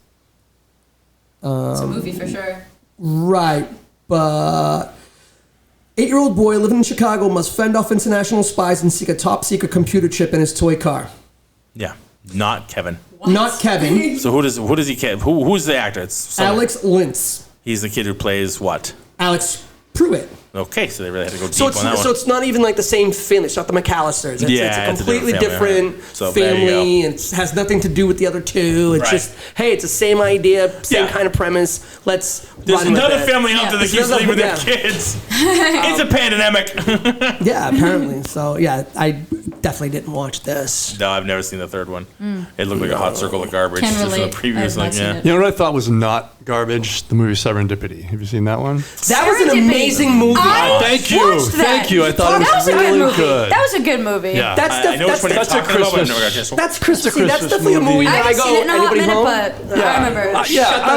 a movie for sure. right, but 8-year-old boy living in Chicago must fend off international spies and seek a top secret computer chip in his toy car. Yeah. Not Kevin. Not Kevin. So who does he? Who's the actor? It's someone. Alex Lintz. He's the kid who plays what? Alex Pruitt. Okay, so they really had to go deep So on that one. it's not even like the same family. It's not the McAllisters. It's, Yeah, it's a completely it's a different different family, so there you family, and it has nothing to do with the other two. It's Right. just, hey, it's the same idea, same Yeah. kind of premise. Let's There's run with another it. family out there that There's keeps another- leaving their yeah. kids. It's a pandemic. Yeah, apparently. So yeah, I definitely didn't watch this. No, I've never seen the third one. It looked like a hot circle of garbage. Can just from relate. the previous I one. have not seen Yeah. it. You know what I thought was not garbage? The movie Serendipity. Have you seen that one? That was an Serendipity. amazing movie. Thank you. Watched that. Thank you. I thought that it was was a good really movie. good. That was a good movie. Yeah. That's I know which one you're that's a talking about, but I've Christmas- never got a chance to That's That's a Christmas. That's Christmas definitely a movie movie. I that I haven't go. seen it in a hot Anybody minute, home? but I remember. I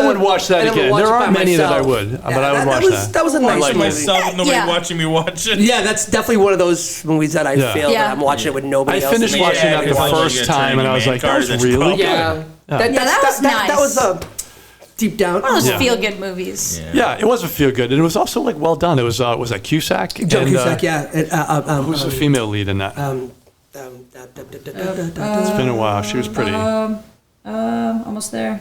would watch that I never again. watched There it by aren't many that I myself. would, but I would watch that. That was a nice like movie. myself with nobody Yeah. watching me watch it. Yeah, that's definitely one of those movies that I Yeah. feel Yeah. that I'm watching it with nobody I else. finished in the watching Yeah, that the because first you're time, and I was turning like, your that was main card really is good. Yeah. that was That was deep down. One of those Yeah. feel-good movies. Yeah, it was a feel good, and it was also like well done. It was that Cusack? Joe And, Cusack, yeah. Who's the female lead in that? It's been a while. She was pretty. Almost there.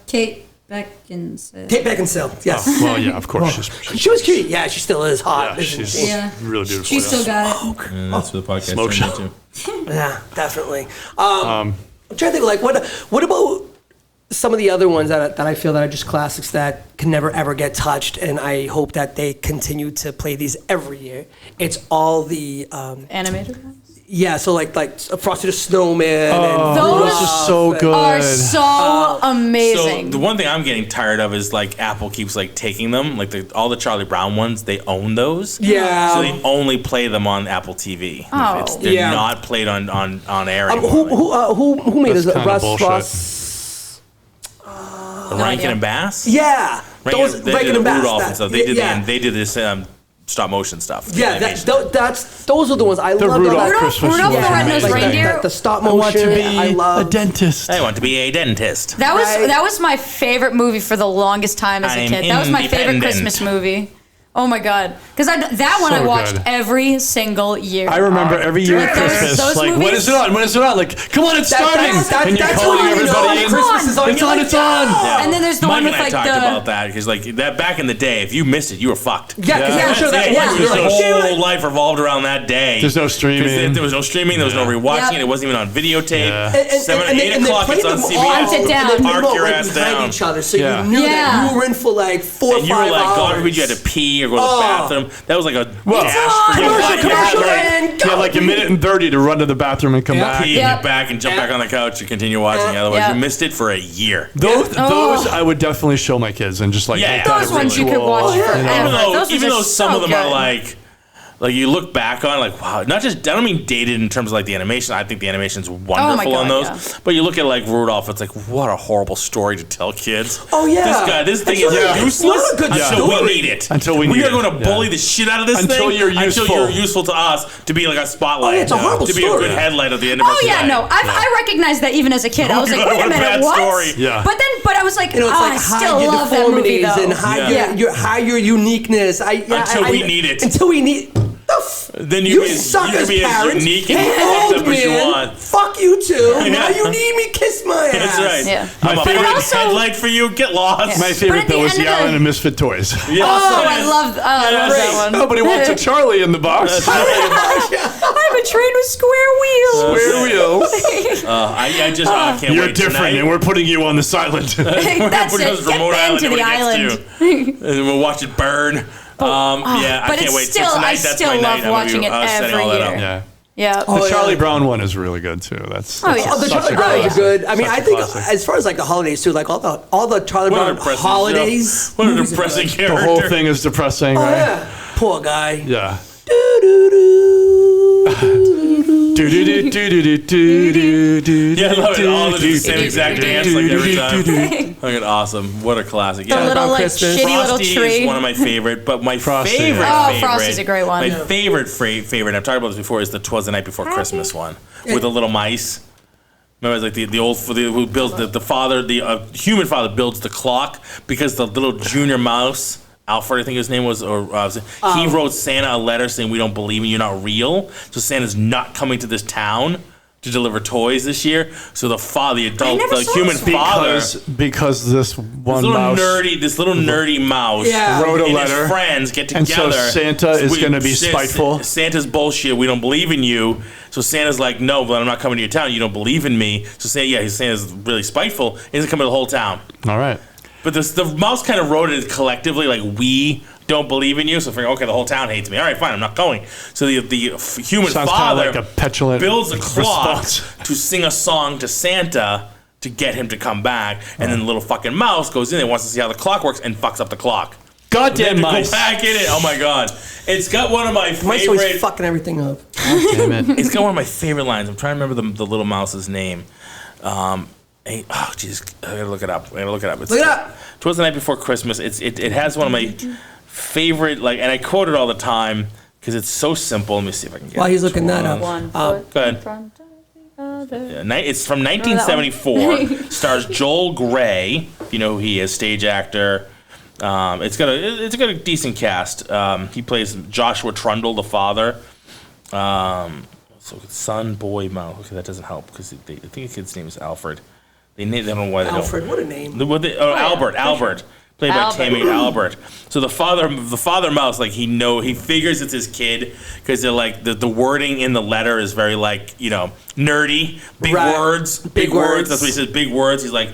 Kate Beckinsale. Kate Beckinsale, yes. Oh, well, yeah, of course. She was cute. Yeah, she still is hot. Yeah, isn't she's she? Yeah. really beautiful. She still got it. That's what the podcast Smoke turned show. into. Yeah, definitely. I'm trying to think, like, what about some of the other ones that I feel that are just classics that can never ever get touched, and I hope that they continue to play these every year. It's all the Animated ones? yeah, so like Frosty the Snowman. and Those Those are so good. are so amazing. So the one thing I'm getting tired of is like Apple keeps like taking them, like all the Charlie Brown ones. They own those. Yeah. So they only play them on Apple TV. Oh. They're Yeah. not played on air anymore. who made That's this? kinda bullshit. Russ. Rankin idea. and Bass. Yeah, They Rankin did and Bass. Rudolph that- and stuff. They did yeah. they did this stop motion stuff. the Yeah, animation. those are the ones I love. Rudolph Rudolph Christmas the was Red-Nosed amazing. Reindeer. The stop I want motion. to be I love. a dentist. I want to be a dentist. That was Right. that was my favorite movie for the longest time as a I'm kid. That was my favorite independent. Christmas movie. Oh my god! Because that one So I watched good. every single year. I remember every year at Those- Christmas, those like, when movies- is it on? When is it on? Like, come on, it's starting. And you're that's calling when you know everybody in. Christmas is on. It's You're on, like, it's on. Yeah. And then there's the Mike one with and I like talked the. about that because like that back in the day, if you missed it, you were fucked. Yeah, because Yeah. I'm sure that Yeah, was your like, whole life revolved around that day. There's no 'Cause streaming. there was no streaming. There was no rewatching. Yep. It wasn't even on videotape. Yeah. Eight they o'clock. played It's on them all CBS. Sit down. and they played Park them all, your like, ass behind down. each other, so Yeah. you knew Yeah. that you were in for like 4 or And you 5 were like, hours. God forbid you had to pee or go to the Oh. bathroom. That was like a Well, dash on! for your Commercial, life. commercial, Right. and You go. had like a minute and 30 to run to the bathroom and come Yeah. back. Pee and Yep. get back and jump back on the couch and continue watching. Yeah. Otherwise, Yeah. you missed it for a year. Those Oh. I would definitely show my kids and just like Yeah. make that Those a ones you could ritual, watch you know? forever. Those Even are though just some so of them are good. like you look back on like wow, not just I don't mean dated in terms of like the animation. I think the animation's wonderful God, on those. yeah. But you look at like Rudolph, it's like what a horrible story to tell kids. Oh, yeah. this thing That's is not- useless not a good until we story. need it. Until we we need are it, going to yeah. bully the shit out of this Until thing you're until useful. you're useful to us to be like a spotlight. Oh, yeah, it's a horrible to be a story. good headlight at the end of our Oh yeah, night. no, I recognized that even as a kid. I was like, God, wait a what a minute, bad what? story. Yeah. But I was like, You know, it's oh, like I hide still your love that movie deformities though. and hide Yeah. your hide your uniqueness. Until we need it. Until we need. Then You suckers, be as parents. unique and Hey, fucked old up as you man. want. Fuck you too. Now you need me. Kiss my ass. That's right. Yeah. I'm My a favorite- fucking also- headlight for you. Get lost. My But favorite at the though was end the of the- Island of Misfit Toys. Yes. Oh, I love that one. Nobody wants a Charlie in the box. I'm a train with square wheels. Square wheels. I just I can't You're wait different, tonight. and we're putting you on this island. That's We're it. just Get remote them island, to the nobody island. gets to. And we'll watch it burn. Yeah, I But can't it's wait. still- so tonight, I that's still my love night. I'm gonna watching be, it setting all every that up. year. Yeah. Yeah. The Charlie Brown one is really good too. That's Oh, yeah. Oh, the such Charlie a Brown classic. is good. I mean, Such I a think classic. as far as like the holidays too, like all the Charlie What a Brown depressing holidays. show. What a movies are depressing good. character. The whole thing is depressing, Oh right? yeah, poor guy. Yeah. Yeah, I love it. All do the same exact dance like every time. Fucking awesome. What a classic. The Yeah. little like Christmas. shitty little Frosty tree. is one of my favorite, but my Frosty, favorite, yeah. Oh, Frosty's a great one. My Yeah. favorite, I've talked about this before, is the 'Twas the Night Before Christmas one with the little mice. Remember, it's like the old who builds the father, the human father builds the clock because the little junior mouse, Alfred, I think his name was, he wrote Santa a letter saying, "We don't believe in you, you're not real." So Santa's not coming to this town to deliver toys this year. So the father, the adult, never the saw human this one. father, Because this one mouse this little nerdy mouse Yeah. wrote a and letter. his friends get And so together. Santa is gonna be Sa- spiteful. Santa's bullshit. We don't believe in you. So Santa's like, no, but I'm not coming to your town. You don't believe in me. So Santa's really spiteful. He doesn't come to the whole town. All right. But the mouse kind of wrote it collectively, like, we don't believe in you. So I figure, okay, the whole town hates me. All right, fine, I'm not going. So the human Sounds father kind of like a petulant builds a clock response. to sing a song to Santa to get him to come back. And then the little fucking mouse goes in and wants to see how the clock works and fucks up the clock. Goddamn Go mice. back in it. Oh my god. It's got one of my Mice always favorite. fucking everything up. Damn it. It's got one of my favorite lines. I'm trying to remember the little mouse's name. Oh jeez, I gotta look it up. It's, Look it up. 'Twas the Night Before Christmas. It has one of my favorite, like, and I quote it all the time because it's so simple. Let me see if I can get While it. he's looking that up. One go foot ahead. in front of the other. Yeah, it's from 1974. Stars Joel Grey. If you know who he is, stage actor. It's got a decent cast. He plays Joshua Trundle, the father. So son, boy, mouse. Okay, that doesn't help because I think the kid's name is Alfred. They don't know why they Alfred, what a name. don't. Albert, played by Albert. Tammy Albert. So the father mouse, like he figures it's his kid because they're like the wording in the letter is very like nerdy, big Right. words, Big words. That's what he says, big words. He's like,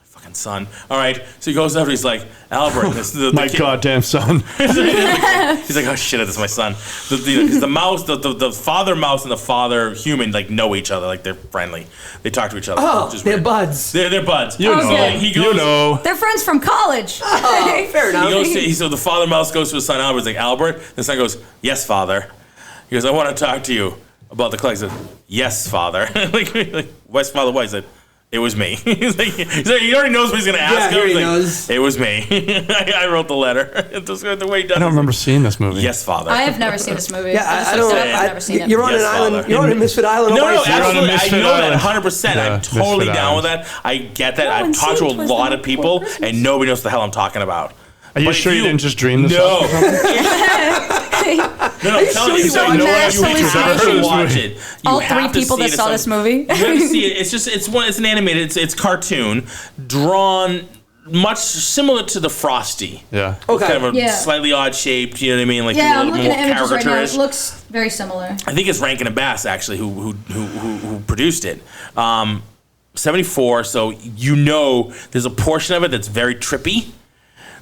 fucking son. All right, so he goes up. He's like, Albert, this is the My kid. goddamn son. He's like, oh shit, that's my son. Because the mouse, the father mouse and the father human like know each other, like they're friendly. They talk to each other. Oh, which is they're weird. buds. They're buds. You know. Okay. He goes, You know. They're friends from college. Oh, fair enough. He goes to, so the father mouse goes to his son Albert. He's like, Albert. The son goes, yes, father. He goes, I want to talk to you about the clock. He said, yes, father. like, what's father? What? He said, it was me. he's like, he already knows what he's going to ask Yeah, him. he He's like, knows. it was me. I wrote the letter. It's just the way he does I don't it. remember seeing this movie. Yes, father. I have never seen this movie. Yeah, just I looked don't. it up. I've never seen it. You're on Yes, an island. Father. You're on a misfit island. No, all by no, yourself. You're on a absolutely. I misfit know that island. 100%. Yeah, I'm totally misfit down with island. that. I get that. No I've one's talked to a seen 'Twas the lot Night of people, Before Christmas. and nobody knows what the hell I'm talking about. Are you But sure if you didn't just dream this No. up? No, I'm telling you, you I don't know mass you have hallucination? to watch it. You All have three to people see that it. saw this movie. You have to see it. It's an animated. It's cartoon, drawn much similar to the Frosty. Yeah. Okay. Kind of a Yeah. slightly odd shaped. You know what I mean? Like Yeah, a I'm little looking more at images right now. It caricaturish. looks very similar. I think it's Rankin and Bass actually who produced it. 74. So there's a portion of it that's very trippy.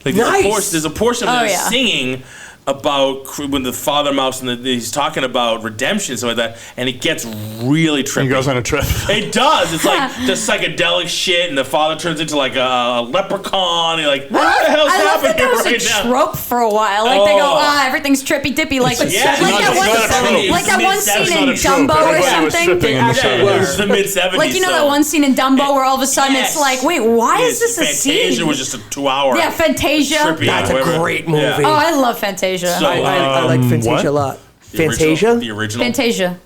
Like Nice. there's a portion of Oh, them yeah. singing about when the father mouse and he's talking about redemption and stuff like that, and it gets really trippy. He goes on a trip. It does. It's like the psychedelic shit, and the father turns into like a leprechaun. And you're like, what the hell's I love happening that that was right a now? trope for a while. Like they go, Oh. everything's trippy dippy. Like, Yeah, like it's that not a trope. one, like that one scene It's in not a trope. Dumbo or Everybody was something. tripping in the show. Yeah, it was the mid 70s. Like you know that one scene in Dumbo where all of a sudden Yes. it's like, wait, why is this a Fantasia scene? was just a 2-hour. Yeah, Fantasia. trippy, That's a whatever. great movie. Yeah. Oh, I love Fantasia. So, I like Fantasia what? a lot. The original- Fantasia? The original. Fantasia.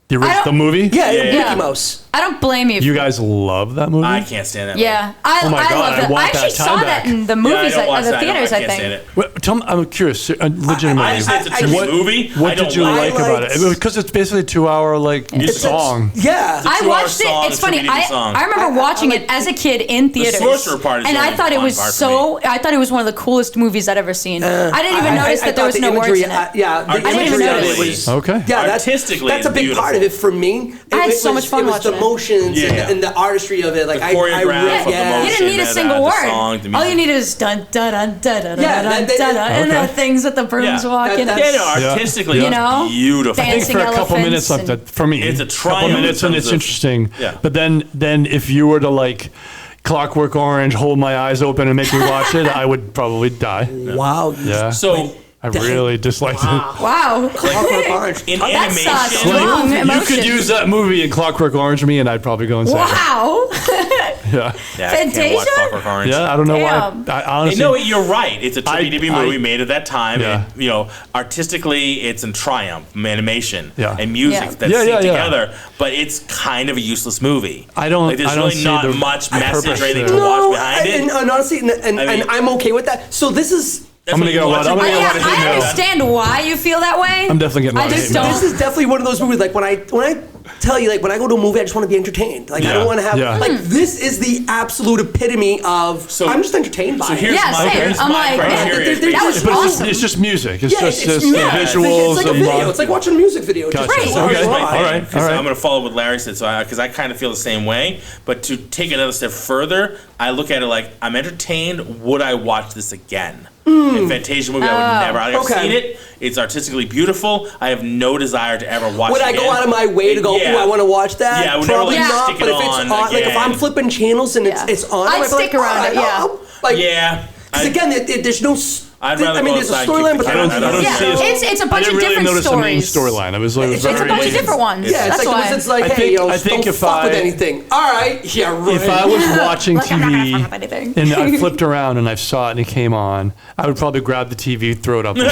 The I don't- movie? Yeah, Yeah. Mickey Mouse. I don't blame you. You guys love that movie? I can't stand that. Yeah, Oh my I God, love I that. want I actually that time saw back. that in the Movie. movies, I don't watch at the that. theaters. I I can't stand think. it. Well, tell me, I'm curious, legitimately. I just say it's a trashy what, movie. What I don't did you like like it. about it? Because it's basically a 2-hour song. Yeah. I 2-hour watched it. song, It's it should funny. be a song. I remember watching it as a kid in theaters. sorcerer part is and the I only thought it fun was part for so. I thought it was one of the coolest movies I'd ever seen. I didn't even notice that there was the no words imagery, in it. yeah, the I didn't imagery even of it notice. was Okay. Yeah, Artistically, that's a it's big part of beautiful. it for me. I had It so was- much fun It was watching the it. motions Yeah. and the artistry of it. Like The I choreograph really, of the yeah. You didn't need a motion, single the word. song, the All music. you needed is dun dun dun dun dun Yeah, dun that- dun that- and the okay. things that the brooms Yeah. walking. That- Yeah, that's- no, artistically, You that's know? beautiful. I think for a couple minutes, Elephants and- for me, It's a couple triumph minutes in and terms it's of- interesting. Yeah. But then if you were to like Clockwork Orange, hold my eyes open and make me watch it, I would probably die. Wow. Yeah. So I really disliked it. Wow. Clockwork Orange. in That's animation, strong You emotion. could use that movie in Clockwork Orange me, and I'd probably go insane. Wow. Yeah. yeah, I can't watch Fantasia? Clockwork Orange. Yeah, I don't know Damn. why. I honestly, No, you're right. It's a trippy movie I- made at that time. Yeah. And, artistically, it's in triumph, animation, Yeah. and music Yeah. that Yeah, sing yeah, yeah. together. But it's kind of a useless movie. I don't- Like, there's I don't really see not the much purpose message or anything there. to watch No, behind it. and honestly, and I mean- I'm okay with that. So this is. That's I'm gonna what get you a lot- watch I'm it gonna for. get a lot of I hate mail. understand why you feel that way. I'm definitely getting a lot I of just hate mail. don't. This is definitely one of those movies. Like when I tell you, like when I go to a movie, I just want to be entertained. Like I Yeah. don't want to have Yeah. like this is the absolute epitome of. So- I'm just entertained by So it. here's Yeah, my, same. here's I'm my like, criteria. yeah, that was But awesome. it's just music. It's Yeah, just it's the yeah, visuals it's like a and video. It's like watching a music video. Just Gotcha. Right. So here's Okay. my All thing, right. 'cause All right. I'm going to follow what Larry said, because I kind of feel the same way. But to take another step further, I look at it like I'm entertained. Would I watch this again? In Fantasia movie, I would never. I've Okay. seen it. It's artistically beautiful. I have no desire to ever watch Would it I again. go out of my way to go? Yeah. Ooh, I want to watch that. Yeah, I would never, Probably like, not. stick But it if it's on on, like if again. I'm flipping channels and Yeah. it's on, I'd I'd be stick like, around all it, right, yeah. like, Yeah. because again, there's no. I'd rather I mean, go there's a outside, storyline, but kick I don't Yeah, see it. it's a I bunch didn't of really different notice the main stories. storyline. It was It's It's a bunch of different ones. Yeah, That's it's like, why. it's like, I hey, think- yo, I think don't if fuck with I- anything. All right, yeah, right. If I was watching Look, I'm not gonna TV fuck with anything. and I flipped around and I saw it and it came on, I would probably grab the TV, throw it up. there.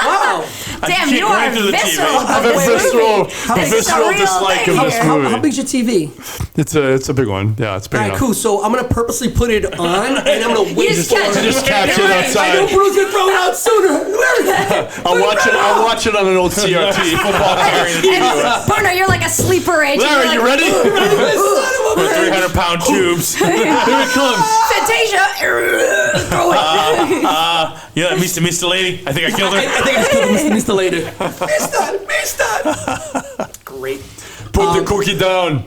wow. Damn, kick you right are through the TV. visceral. I have a about this visceral, movie. a This is a visceral real dislike thing of this here. movie. How big's your TV? It's a big one. Yeah, it's big All right, enough. cool. So I'm gonna purposely put it on, and I'm gonna wait just for catch it. it. Just catch it You're right. I know outside. Bruce gonna throw it out sooner. I'll watch it on an old CRT. Football carrying the And Bruno, you're like a sleeper age. Larry, You're you like, ready? With 300-pound tubes. Here it comes. Fantasia. Throw it. You know that Mr. Lady? I think I killed her. I think I just killed Mr. later. Mr. Great. Put the cookie down.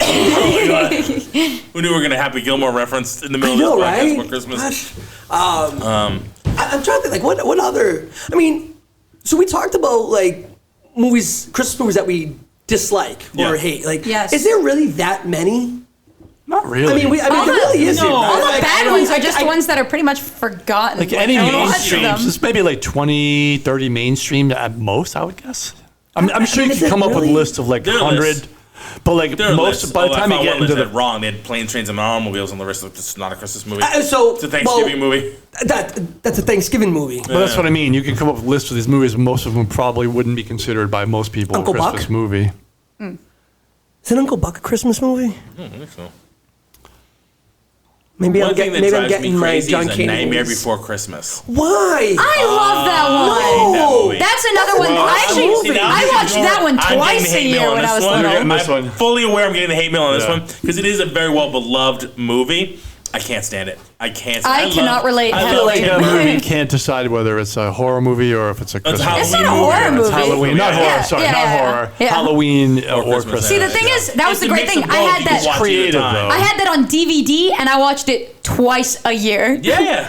Who knew we were going to have a Gilmore reference in the middle I know, of this podcast right? for Christmas? Gosh. I'm trying to think, like, what other? I mean, so we talked about like movies, Christmas movies that we dislike or Yeah. hate. Like, Yes. is there really that many? Not really. I mean, there really isn't. no. right? All the Like, bad I- ones I- are just I- ones that are pretty much forgotten. like any no one watches mainstreams, them. it's maybe like 20, 30 mainstream at most, I would guess. I'm sure mean, you is can it come up with a really? list of like There are 100, lists. but like There are most, lists. by the I time you found get one into list the that wrong. They had planes, trains, and automobiles on the list. It's just not a Christmas movie. So It's a Thanksgiving movie. That's a Thanksgiving movie. But that's what I mean. You can come up with a list of these movies, and most of them probably wouldn't be considered by most people Uncle a Christmas Buck? movie. Is Uncle Buck a Christmas movie? I don't think so. Maybe One I'm thing getting that maybe I'm drives me getting my crazy John is A Candy Nightmare movies. Before Christmas. Why? I love that one. That movie. That's another one. Well, I actually, see, now I you watched ignore- that one I'm getting twice the a hate mail year on when this I was one. little. You're getting this I'm one. fully aware I'm getting the hate mail on this Yeah. one because it is a very well beloved movie. I can't stand it. I can't. I cannot relate I heavily. love Like Tim a Burton. movie can't decide whether it's a horror movie or if it's a Christmas Halloween It's not a movie. horror It's movie. Halloween, not Yeah. horror. Yeah, Sorry, yeah, not yeah. horror. Yeah. Halloween or Christmas, Christmas. See, the thing is, that was It's the a great mix thing. of I both. had You can that. watch creative, either time. though. I had that on DVD, and I watched it twice a year. Yeah.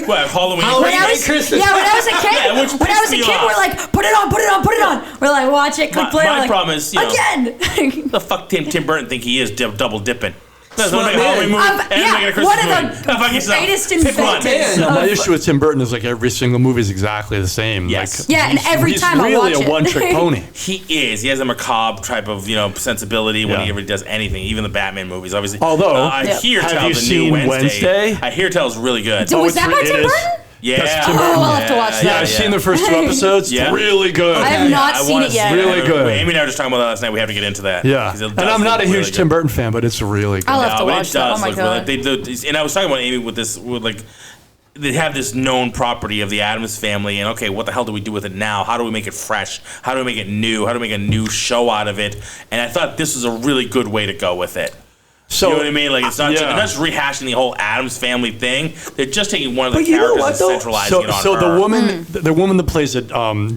What, Halloween? When I was, Christmas. yeah, when I was a kid, Yeah, which when I was a pissed me kid, off. we're like, put it on, put it on, put it on. We're like, watch it, click play. My we're like, problem is, you know, again. the fuck Tim Burton think he is double dipping. That's Smart one man. Halloween movie and yeah, making a Christmas one of movie. the Go fuck yourself. greatest Pick one. inventors. No, my of- issue with Tim Burton is like every single movie is exactly the same. Yes. Like, Yeah, and every he's time I really watch a it. one-trick pony. He is. He has a macabre type of, sensibility when Yeah. he ever does anything, even the Batman movies, obviously. Although, I hear have tell you the seen new Wednesday. Wednesday? I hear tell is really good. So was it's that by re- Tim it is. Burton? Yeah. That's Tim Oh, Burton. I'll have to watch that. Yeah, I've seen the first 2 episodes. Yeah. Really good. I have not I seen wanna it yet. see Really good. Amy and I were just talking about that last night. We have to get into that. Yeah, 'Cause it and does I'm not a look huge really Tim good. Burton fan, but it's really good. I'll have to but watch it that. Oh does my look god. and I was talking about Amy with this, with like, they have this known property of the Addams Family, and okay, what the hell do we do with it now? How do we make it fresh? How do we make it new? How do we make a new show out of it? And I thought this was a really good way to go with it. So, You know what I mean? Like, it's not yeah. they're not just rehashing the whole Addams Family thing. They're just taking one of the But you know characters what, and though? centralizing it on So her. the woman that plays it,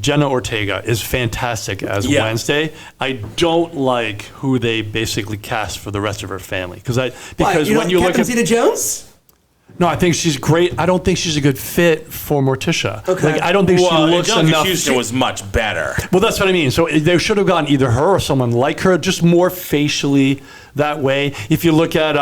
Jenna Ortega, is fantastic as Yeah. Wednesday. I don't like who they basically cast for the rest of her family Why, because you when know, you look Captain at Zeta-Jones? no, I think she's great. I don't think she's a good fit for Morticia. Okay. Like I don't think well, she looks Angelica enough. Houston was much better. Well, that's what I mean. So they should have gone either her or someone like her, just more facially that way. If you look at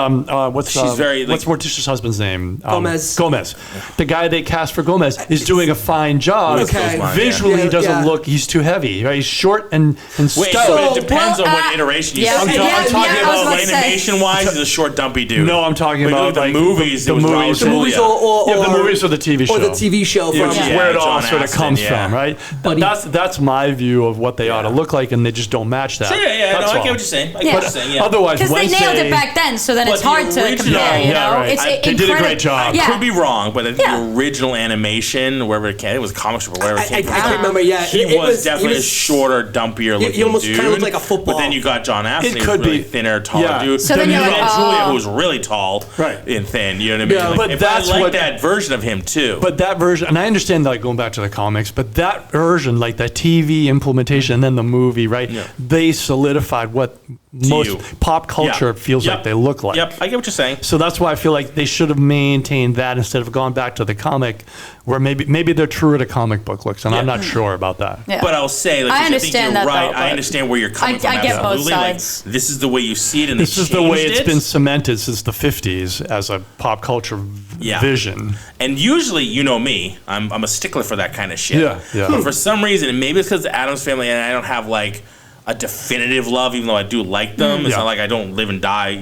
what's Morticia's husband's name? Gomez. Gomez. The guy they cast for Gomez is doing a fine job. Okay. Visually, Yeah, he doesn't yeah. look. He's too heavy. Right? He's short and Wait, stout. so it depends Well, on what iteration you yeah, see. yeah, I'm talking yeah, I was about about to say. animation-wise, he's a short, dumpy dude. No, I'm talking But about the like movies. the it was movies, The movies or the movies or the TV show, Or the TV show Yeah, from which is Yeah, where it all John sort of Astin, comes yeah. from, right? Buddy. That's my view of what they ought to look like, and they just don't match that. So, yeah, no, That's I get all. what you're saying. I get Yeah. what you're saying, yeah. Otherwise, Because they nailed Wednesday- it back then, so then it's But the hard to original- compare. You Yeah, know, right. it's They did a great job. Yeah. Could be wrong, but I think Yeah. the original animation, wherever it came, it was comic strip or whatever it I came from. can't remember, yeah. He It was definitely a shorter, dumpier looking he almost dude. kinda looked like a football. But then you got John Astin, It who could was really be. thinner, taller Yeah. dude. So then you you're like, had Julia, oh. who was really tall Right. and thin. You know what I mean? Yeah. Like, But if that's I like what- that version of him too. But that version, and I understand like going back to the comics, but that version, like that TV implementation and then the movie, right? Yeah. They solidified what most you. pop culture feels Yep. like they look like. Yep, I get what you're saying. So that's why I feel like they should have maintained that instead of gone back to the comic, where maybe they're truer to comic book looks, and I'm Yeah. not sure about that. Yeah. But I'll say, like, I think understand you're that, right. though, I but understand where you're coming from. I get both absolutely. Like, sides. this is the way you see it, and This they is the way changed it's it. been cemented since the 50s as a pop culture Yeah. vision. And usually, you know me, I'm a stickler for that kind of shit. Yeah, yeah. But for some reason, and maybe it's because the Addams Family, and I don't have like a definitive love, even though I do like them. It's Yeah. not like I don't live and die,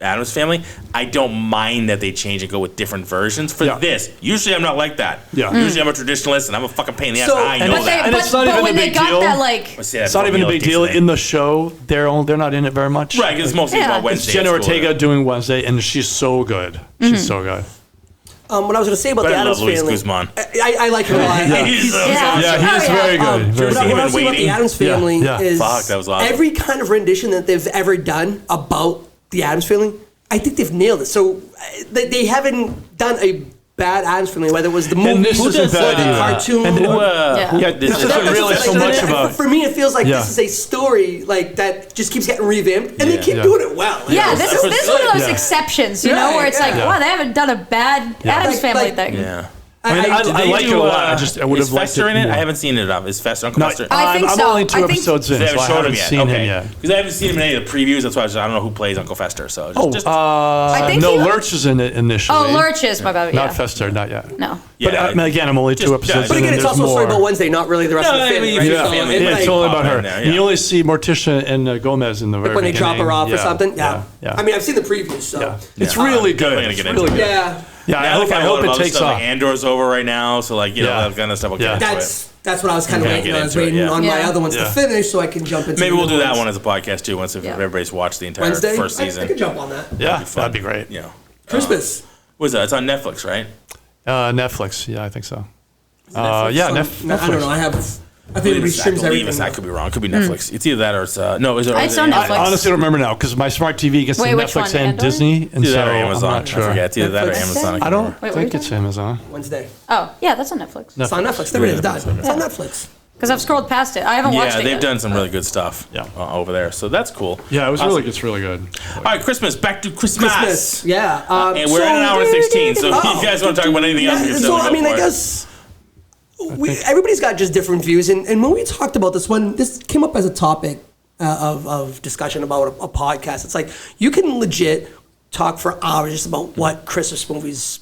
Addams Family. I don't mind that they change and go with different versions for Yeah. this. Usually, I'm not like that. Yeah. Usually, I'm a traditionalist, and I'm a fucking pain in the ass. So- I know But, that. And it's not but even when a they big got deal. that, like, I say that It's not for even a Neil big deal Dixon. in the show. They're not in it very much. Right, because it's mostly Yeah. about It's Wednesday. It's Jenna at school, Ortega yeah. doing Wednesday, and she's so good. She's so good. What I was going to say about But the I love Addams Luis Family. Guzman. I like him a lot. Yeah. He's so Yeah. good. Yeah, he is Oh, yeah. very good. Very Did you What see I good. him was in saying about the Waiting? Addams Family Yeah. is Fuck, that was awesome. every kind of rendition that they've ever done about the Addams Family, I think they've nailed it. So they haven't done a bad Addams Family, whether it was the movie And this or isn't the bad either. cartoon. And Who, then- Yeah. did This this? isn't really so much about. For me, it feels like Yeah. this is a story like that just keeps getting revamped, and they keep Yeah. doing it well. Yeah, Like, this That's is what's one of good. those Yeah. exceptions, Right, where it's like, yeah. wow, they haven't done a bad Addams Like- Family like- thing. Yeah. I mean, I Did they like do, it a lot. I would is have liked Fester it in it? more. I haven't seen it. Is Fester Uncle No, Fester? I think I'm so. only two I think- episodes in, They so haven't I showed haven't him yet. seen Okay. him yet. Because I haven't seen him in any of the previews. That's why I don't know who plays Uncle Fester. So just I think no, he- Lurch is in it initially. Oh, Lurch is my baby. Not Yeah. Fester, not yet. No. But I mean, again, I'm only two Just- episodes But in. again, and it's there's also a story more. about Wednesday, not really the rest No, of the I family. mean, right? yeah, So family. it Yeah, might- it's only pop about in her. there, And yeah. you only see Morticia and Gomez in the very Like when they drop beginning. her off or Yeah, something. Yeah. yeah. I mean, I've seen the previews, so. Yeah. It's really good. definitely gonna It's get really into good. it. Yeah. Yeah, I Now hope, look at I all hope the it other takes stuff, off. like Andor's over right now, so like Yeah. that kind of stuff will get Yeah. into it. That's what I was kind of Yeah, waiting get on. I was into it, waiting yeah. on my Yeah. other ones Yeah. to finish so I can jump into Maybe the we'll do that ones. one as a podcast too once if Yeah. everybody's watched the entire Wednesday. first I season. could jump on that. Yeah, That'd be fun. that'd be great. Yeah. Christmas. What is that? It's on Netflix, right? Netflix, yeah, I think so. Netflix? Yeah, So, Netflix. I don't know. I think everybody streams I believe everything. it's that now. could be wrong. It could be Netflix. It's either that or it's no. Is it? It's is it on Amazon? Netflix. I honestly don't remember now because my smart TV gets Wait, to which Netflix one, and Andor? Disney, and It's either so that or I'm Amazon. not sure. I forget. It's either that or Netflix. Amazon. I don't Wait, what think are it's Amazon. Wednesday. Oh, yeah, that's on Netflix. It's on Netflix. There it is. Done. It's on Netflix. Because I've scrolled past it. I haven't watched Yeah, it they've yet. done some really good stuff Yeah. over there. So that's cool. Yeah, Awesome. it's really good. All right, Christmas. Back to Christmas. Christmas. Yeah. And we're at an hour and 16. So if Oh. you guys want to talk about anything else, you can So, certainly I mean, go I for it. guess everybody's got just different views. And when we talked about this came up as a topic of discussion about a podcast. It's like you can legit talk for hours just about what Christmas movies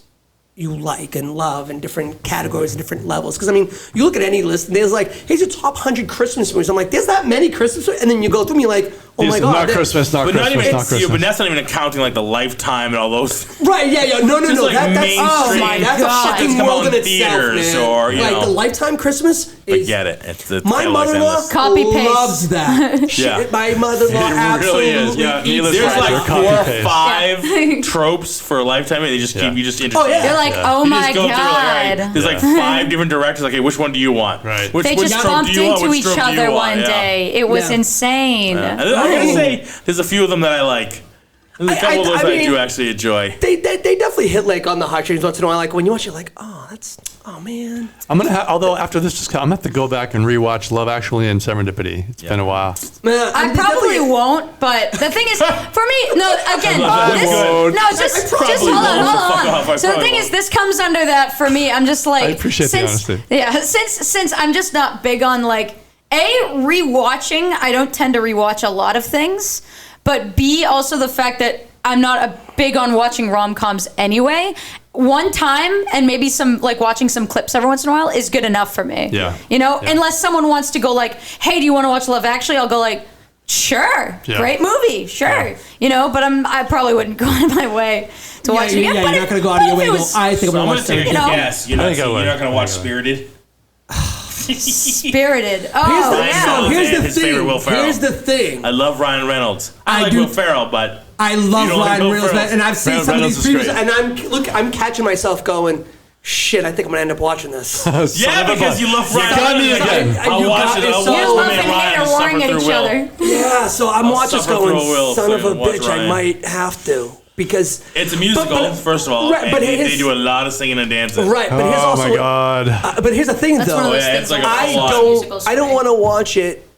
you like and love in different categories and different levels. Because, I mean, you look at any list and there's like, here's your top 100 Christmas movies. I'm like, there's that many Christmas movies? And then you go through and you're like, oh my God. Not Christmas, not But not Christmas, even, not Christmas. but that's not even accounting like the Lifetime and all those. Right, yeah. No. Just like That's mainstream. Oh my that's God. a fucking It's come world out in in itself, theaters man. or, you like know. the Lifetime Christmas is. Forget it. It's My mother-in-law Copy paste. loves that. Yeah. Shit, my mother-in-law It really absolutely is. Yeah, eats needless There's to say, that. like copy 4 or paste. 5 tropes for a Lifetime, and they just keep you just entertained. Oh, yeah. You're like, oh You my just go through, like, all right, God. there's like 5 different directors. Like, hey, which one do you want? Right. Which, They which just trope bumped do you want? into Which each trope do you other want? one Yeah. day. It was Yeah. insane. And I gotta say, there's a few of them that I like. There's a couple of those I I mean- do actually enjoy. They definitely hit like on the heartstrings once in a while. Like when you watch it, like, oh man. I'm gonna although after this discussion, I'm gonna have to go back and rewatch Love Actually and Serendipity. It's been a while. Man, I they probably definitely- won't, but the thing is, for me, no, again, won't. just probably hold on, won't. hold Fuck off, I on. So the probably thing is, won't. this comes under that for me. I'm just like, I appreciate the honesty. Yeah, since I'm just not big on like rewatching. I don't tend to rewatch a lot of things, but B, also the fact that I'm not a big on watching rom-coms anyway. One time and maybe some like watching some clips every once in a while is good enough for me. Yeah. You know, Yeah. unless someone wants to go like, hey, do you want to watch Love Actually? I'll go like, sure, Yeah. great movie, sure. Yeah. You know, but I probably wouldn't go out of my way to watch it. Yeah, but you're not gonna go out of your way. And go, I think I'm So gonna I'm gonna watch take a that. good You know? guess. You're I not, think I would. you're not gonna watch I think I Spirited. Spirited. Oh, Here's the, yeah. so here's and the his favorite Will thing. Ferrell. Here's the thing. I love Ryan Reynolds. I like do- Will Ferrell, but I love You don't like Ryan Will Reynolds, Ferrell? man, and I've seen Ryan some Reynolds of is these previews, great. and I'm catching myself going, shit, I think I'm gonna end up watching this. yeah, because you love Ryan got me Reynolds. again. I'll You watch got it. me I'll so- watch You the love man and Ryan hate are suffer warring at through each Will. other. Yeah, so I'm watching this suffer going, through Will son of a and watch bitch, I Ryan. might have to. Because It's a musical, but- first of all, right, and but they his- do a lot of singing and dancing. right, but here's Oh also my god. but here's the thing That's though. one of those yeah, things it's like where a I full-on musicals I don't for me. want to watch it.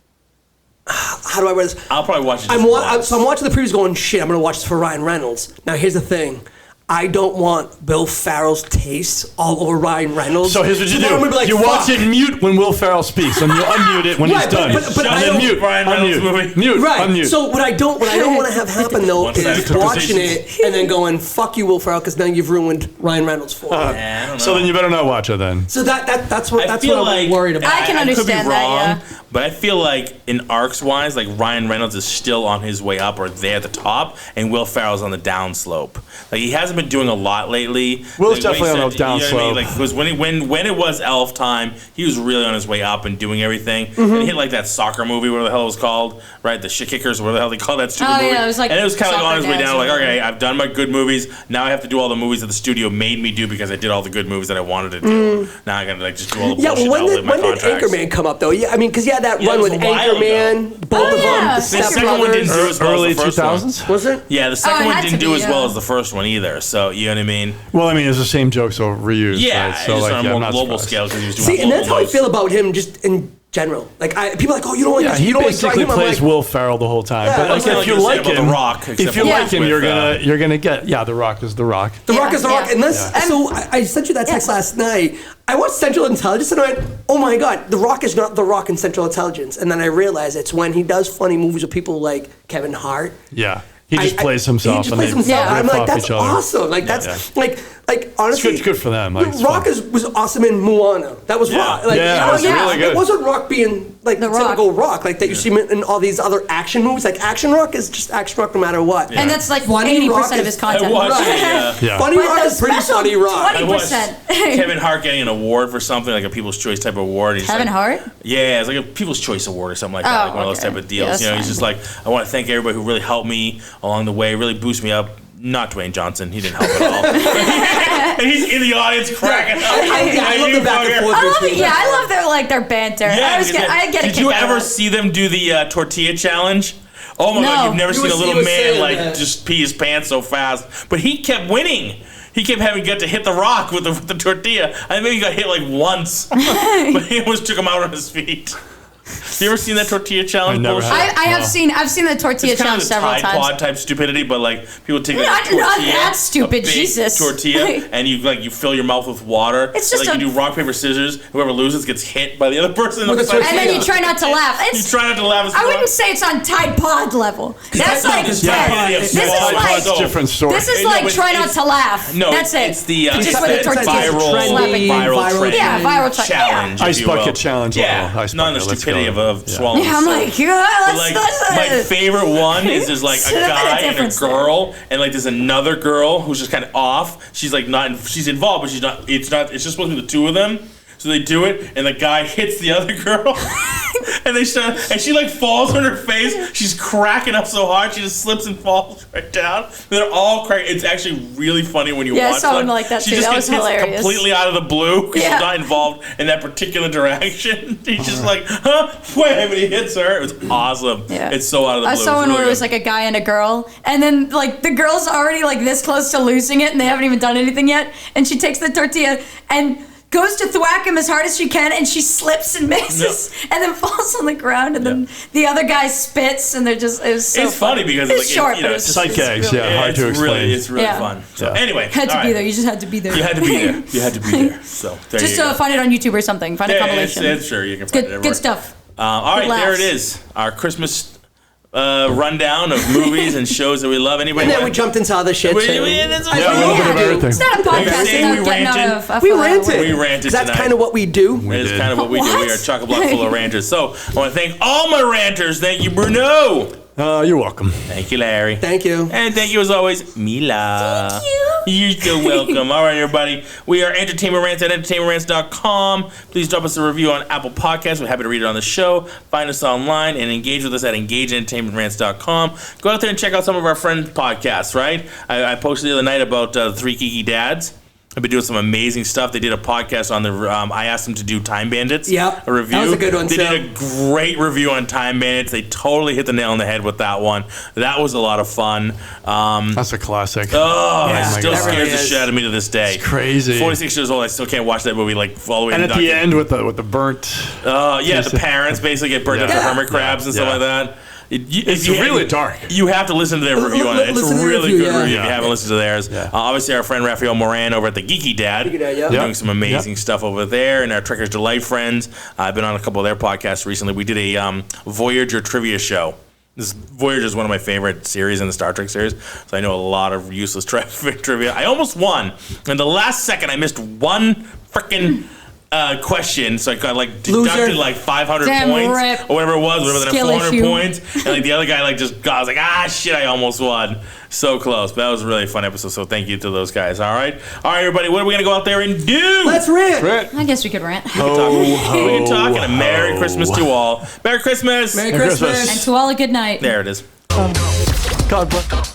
How do I word this? I'll probably watch it. I'm, just so I'm once. watching the previews going, shit, I'm going to watch this for Ryan Reynolds. Now, here's the thing. I don't want Bill Farrell's taste all over Ryan Reynolds. So here's what you then I'm do. gonna be like, You watch fuck. it mute when Will Ferrell speaks, and you unmute it when Right, he's done. but I and then don't- mute, Ryan Reynolds unmute, movie. mute, Right. unmute. So what I don't want to have happen though One-sided is watching conversations. it and then going, fuck you, Will Ferrell, because now you've ruined Ryan Reynolds for me. I don't know. So then you better not watch it then. So that's what I I'm feel like worried about. I can could be understand that, wrong, yeah. but I feel like in arcs wise, like Ryan Reynolds is still on his way up or there at the top, and Will Ferrell's on the downslope. Like he hasn't been doing a lot lately. Will's Like, definitely when on he the you know what I mean? downslope. Like because when it was Elf time, he was really on his way up and doing everything. Mm-hmm. And he hit like that soccer movie, whatever the hell it was called, right? The Shit Kickers, whatever the hell they call that stupid Oh, movie. yeah, it was like and it was kind of like on his Soccer way Dads down. Like or okay, whatever. I've done my good movies. Now I have to do all the movies that the studio made me do because I did all the good movies that I wanted to do. Now I gotta like just do all the Yeah, bullshit. well, and outlive my when did contracts. Anchorman come up though? Yeah, I mean, because yeah, that Yeah, run it was with a while Anchorman, both Oh, of yeah. them, the The Step second one didn't Brothers. do as well Early as the first 2000s? one. Was it? Yeah, the it second one had to didn't do be, as well yeah. as the first one either. So you know what I mean? Well, I mean, it's the same jokes over reused. Yeah, right? it's So just like, on a yeah, I'm more not global surprised. scale because he was doing See, and that's how I global feel about him just in general. Like, people are like, oh, you don't like Yeah, this, he you don't like basically him. I'm plays like, Will Ferrell the whole time. Yeah, but like, it's not if like you you were saying like about him, The Rock, if except you for like him, with, you're gonna get. Yeah, The Rock is The Rock. The Yeah, Rock is The Rock. yeah. Unless, so I sent you that text last night. I watched Central Intelligence and I went, oh my God, The Rock is not The Rock in Central Intelligence. And then I realized it's when he does funny movies with people like Kevin Hart. Yeah, he just plays himself. He just and plays they himself. Yeah. I'm riff like, off that's each other. awesome. Like, that's Yeah. like honestly, It's good for them. Like, The it's Rock fun. was awesome in Moana. That was Yeah. Rock. Like, Yeah, it it was wasn't- really good. It wasn't Rock being like The Rock. typical Rock, like that you see in all these other action movies. Like action Rock is just action Rock no matter what. And that's like Funny 80% Rock of is- his I content. watched Right. Yeah. Funny But Rock the is pretty special funny Rock. 20 I watched 20%. Kevin Hart getting an award for something like a People's Choice type of award. He's Kevin like, Hart? Yeah, it's like a People's Choice Award or something like that, Oh, like one of those okay. type of Yeah, deals. that's you know, he's fine. just like, I want to thank everybody who really helped me along the way, really boost me up. Not Dwayne Johnson, he didn't help at all. And he's in the audience cracking up. I love the back and forth I love it. between Yeah, them. I love their banter. Yeah, I get a did kick you out of ever that. see them do the tortilla challenge? Oh my No. God, you've never You seen a was- little you was man saying like that. just pee his pants so fast. But he kept winning. He kept having got to hit the rock with the tortilla. I think he got hit like once. But he almost took him out on his feet. You ever seen that tortilla challenge? I never bullshit? have. I have seen the tortilla It's kind challenge of the several Tide times. Pod type stupidity, but like people take like, a Not tortilla, that stupid, a big Jesus. tortilla, and you fill your mouth with water. It's and, just like a- you do rock paper scissors. Whoever loses gets hit by the other person. With a beside And then you. you try not to laugh. You It's, try not to laugh. As I much. wouldn't say it's on Tide Pod level. That's like Pod's Yeah, Tide yeah, Pod. This is Tide like- Pod's Different story. this is No, like but try not it's- to laugh. No, That's it. it's the Just with the tortilla viral slapping. viral Yeah, trend. viral trend. challenge. Yeah. if Ice you bucket will. challenge Yeah, level. Ice not on the bucket, let's stupidity of swallowing. Yeah, I'm like, yeah, But, like, my favorite one is there's like a guy and a girl, and like there's another girl who's just kind of off. She's like she's involved, but she's not. It's just supposed to be the two of them. So they do it, and the guy hits the other girl, and and she like falls on her face. She's cracking up so hard, she just slips and falls right down. They're all cracking. It's actually really funny when you watch. Someone like that she too. just That gets was hit hilarious. completely out of the blue because she's not involved in that particular direction. He's just like, wham, and he hits her. It was awesome. Yeah. It's so out of the blue. I saw one really where it was good. like a guy and a girl, and then like the girl's already like this close to losing it, and they haven't even done anything yet, and she takes the tortilla and goes to thwack him as hard as she can, and she slips and misses, and then falls on the ground, and then the other guy spits, and they're just, it was so It's funny because it's like, short, but it's Sight gags, really, hard to explain. It's really fun. So anyway, had to all be right. there. You just had to be there. You had to be there. You had to be there. So there Just you go. find it on YouTube or something. Find a compilation. It's sure you can find it everywhere. Good stuff. All right, Good there it laughs. is. Our Christmas rundown of movies and shows that we love. Anybody? And then we jumped into other shit too. Yeah, a little bit of everything. It's not a podcast saying without we getting out ranted? of We ranted. We ranted 'Cause that's tonight. kind of what we do. It is did. kind of what we do. We What? are chock-a-block full of ranters. So I want to thank all my ranters. Thank you, Bruno. You're welcome. Thank you, Larry. Thank you. And thank you as always, Mila. Thank you. You're so welcome. All right, everybody. We are Entertainment Rants at entertainmentrants.com. Please drop us a review on Apple Podcasts. We're happy to read it on the show. Find us online and engage with us at engageentertainmentrants.com. Go out there and check out some of our friends' podcasts, right? I posted the other night about the Three Geeky Dads. I've been doing some amazing stuff. They did a podcast on the. I asked them to do Time Bandits. Yep. A review. That was a good one, They too. did a great review on Time Bandits. They totally hit the nail on the head with that one. That was a lot of fun. That's a classic. Oh, Yeah, it still that really scares the is. shit out of me to this day. It's crazy. 46 years old, I still can't watch that movie like all the way And to at the end with the burnt. yeah, the parents basically get burnt up to Yeah. hermit crabs and stuff Yeah. like that. It's really dark. You have to listen to their review on it. It's Listen a to the really review, good yeah. review if you haven't listened to theirs. Yeah. Obviously, our friend Raphael Moran over at the Geeky Dad. Geeky Dad, yeah. Doing Yep. some amazing stuff over there. And our Trekkers Delight friends. I've been on a couple of their podcasts recently. We did a Voyager trivia show. Voyager is one of my favorite series in the Star Trek series, so I know a lot of useless trivia. I almost won. In the last second, I missed one freaking question, so I got like deducted Loser. like 500 Damn points rip. or whatever it was, whatever the Skill 400 issue. points, and like the other guy like just got, I was like, shit, I almost won. So close, but that was a really fun episode. So thank you to those guys. All right, everybody, what are we gonna go out there and do? Let's rant. I guess we could rant. we can talk, and a Merry Christmas to all. Merry Christmas. Merry Christmas. Christmas. And to all a good night. There it is. God bless.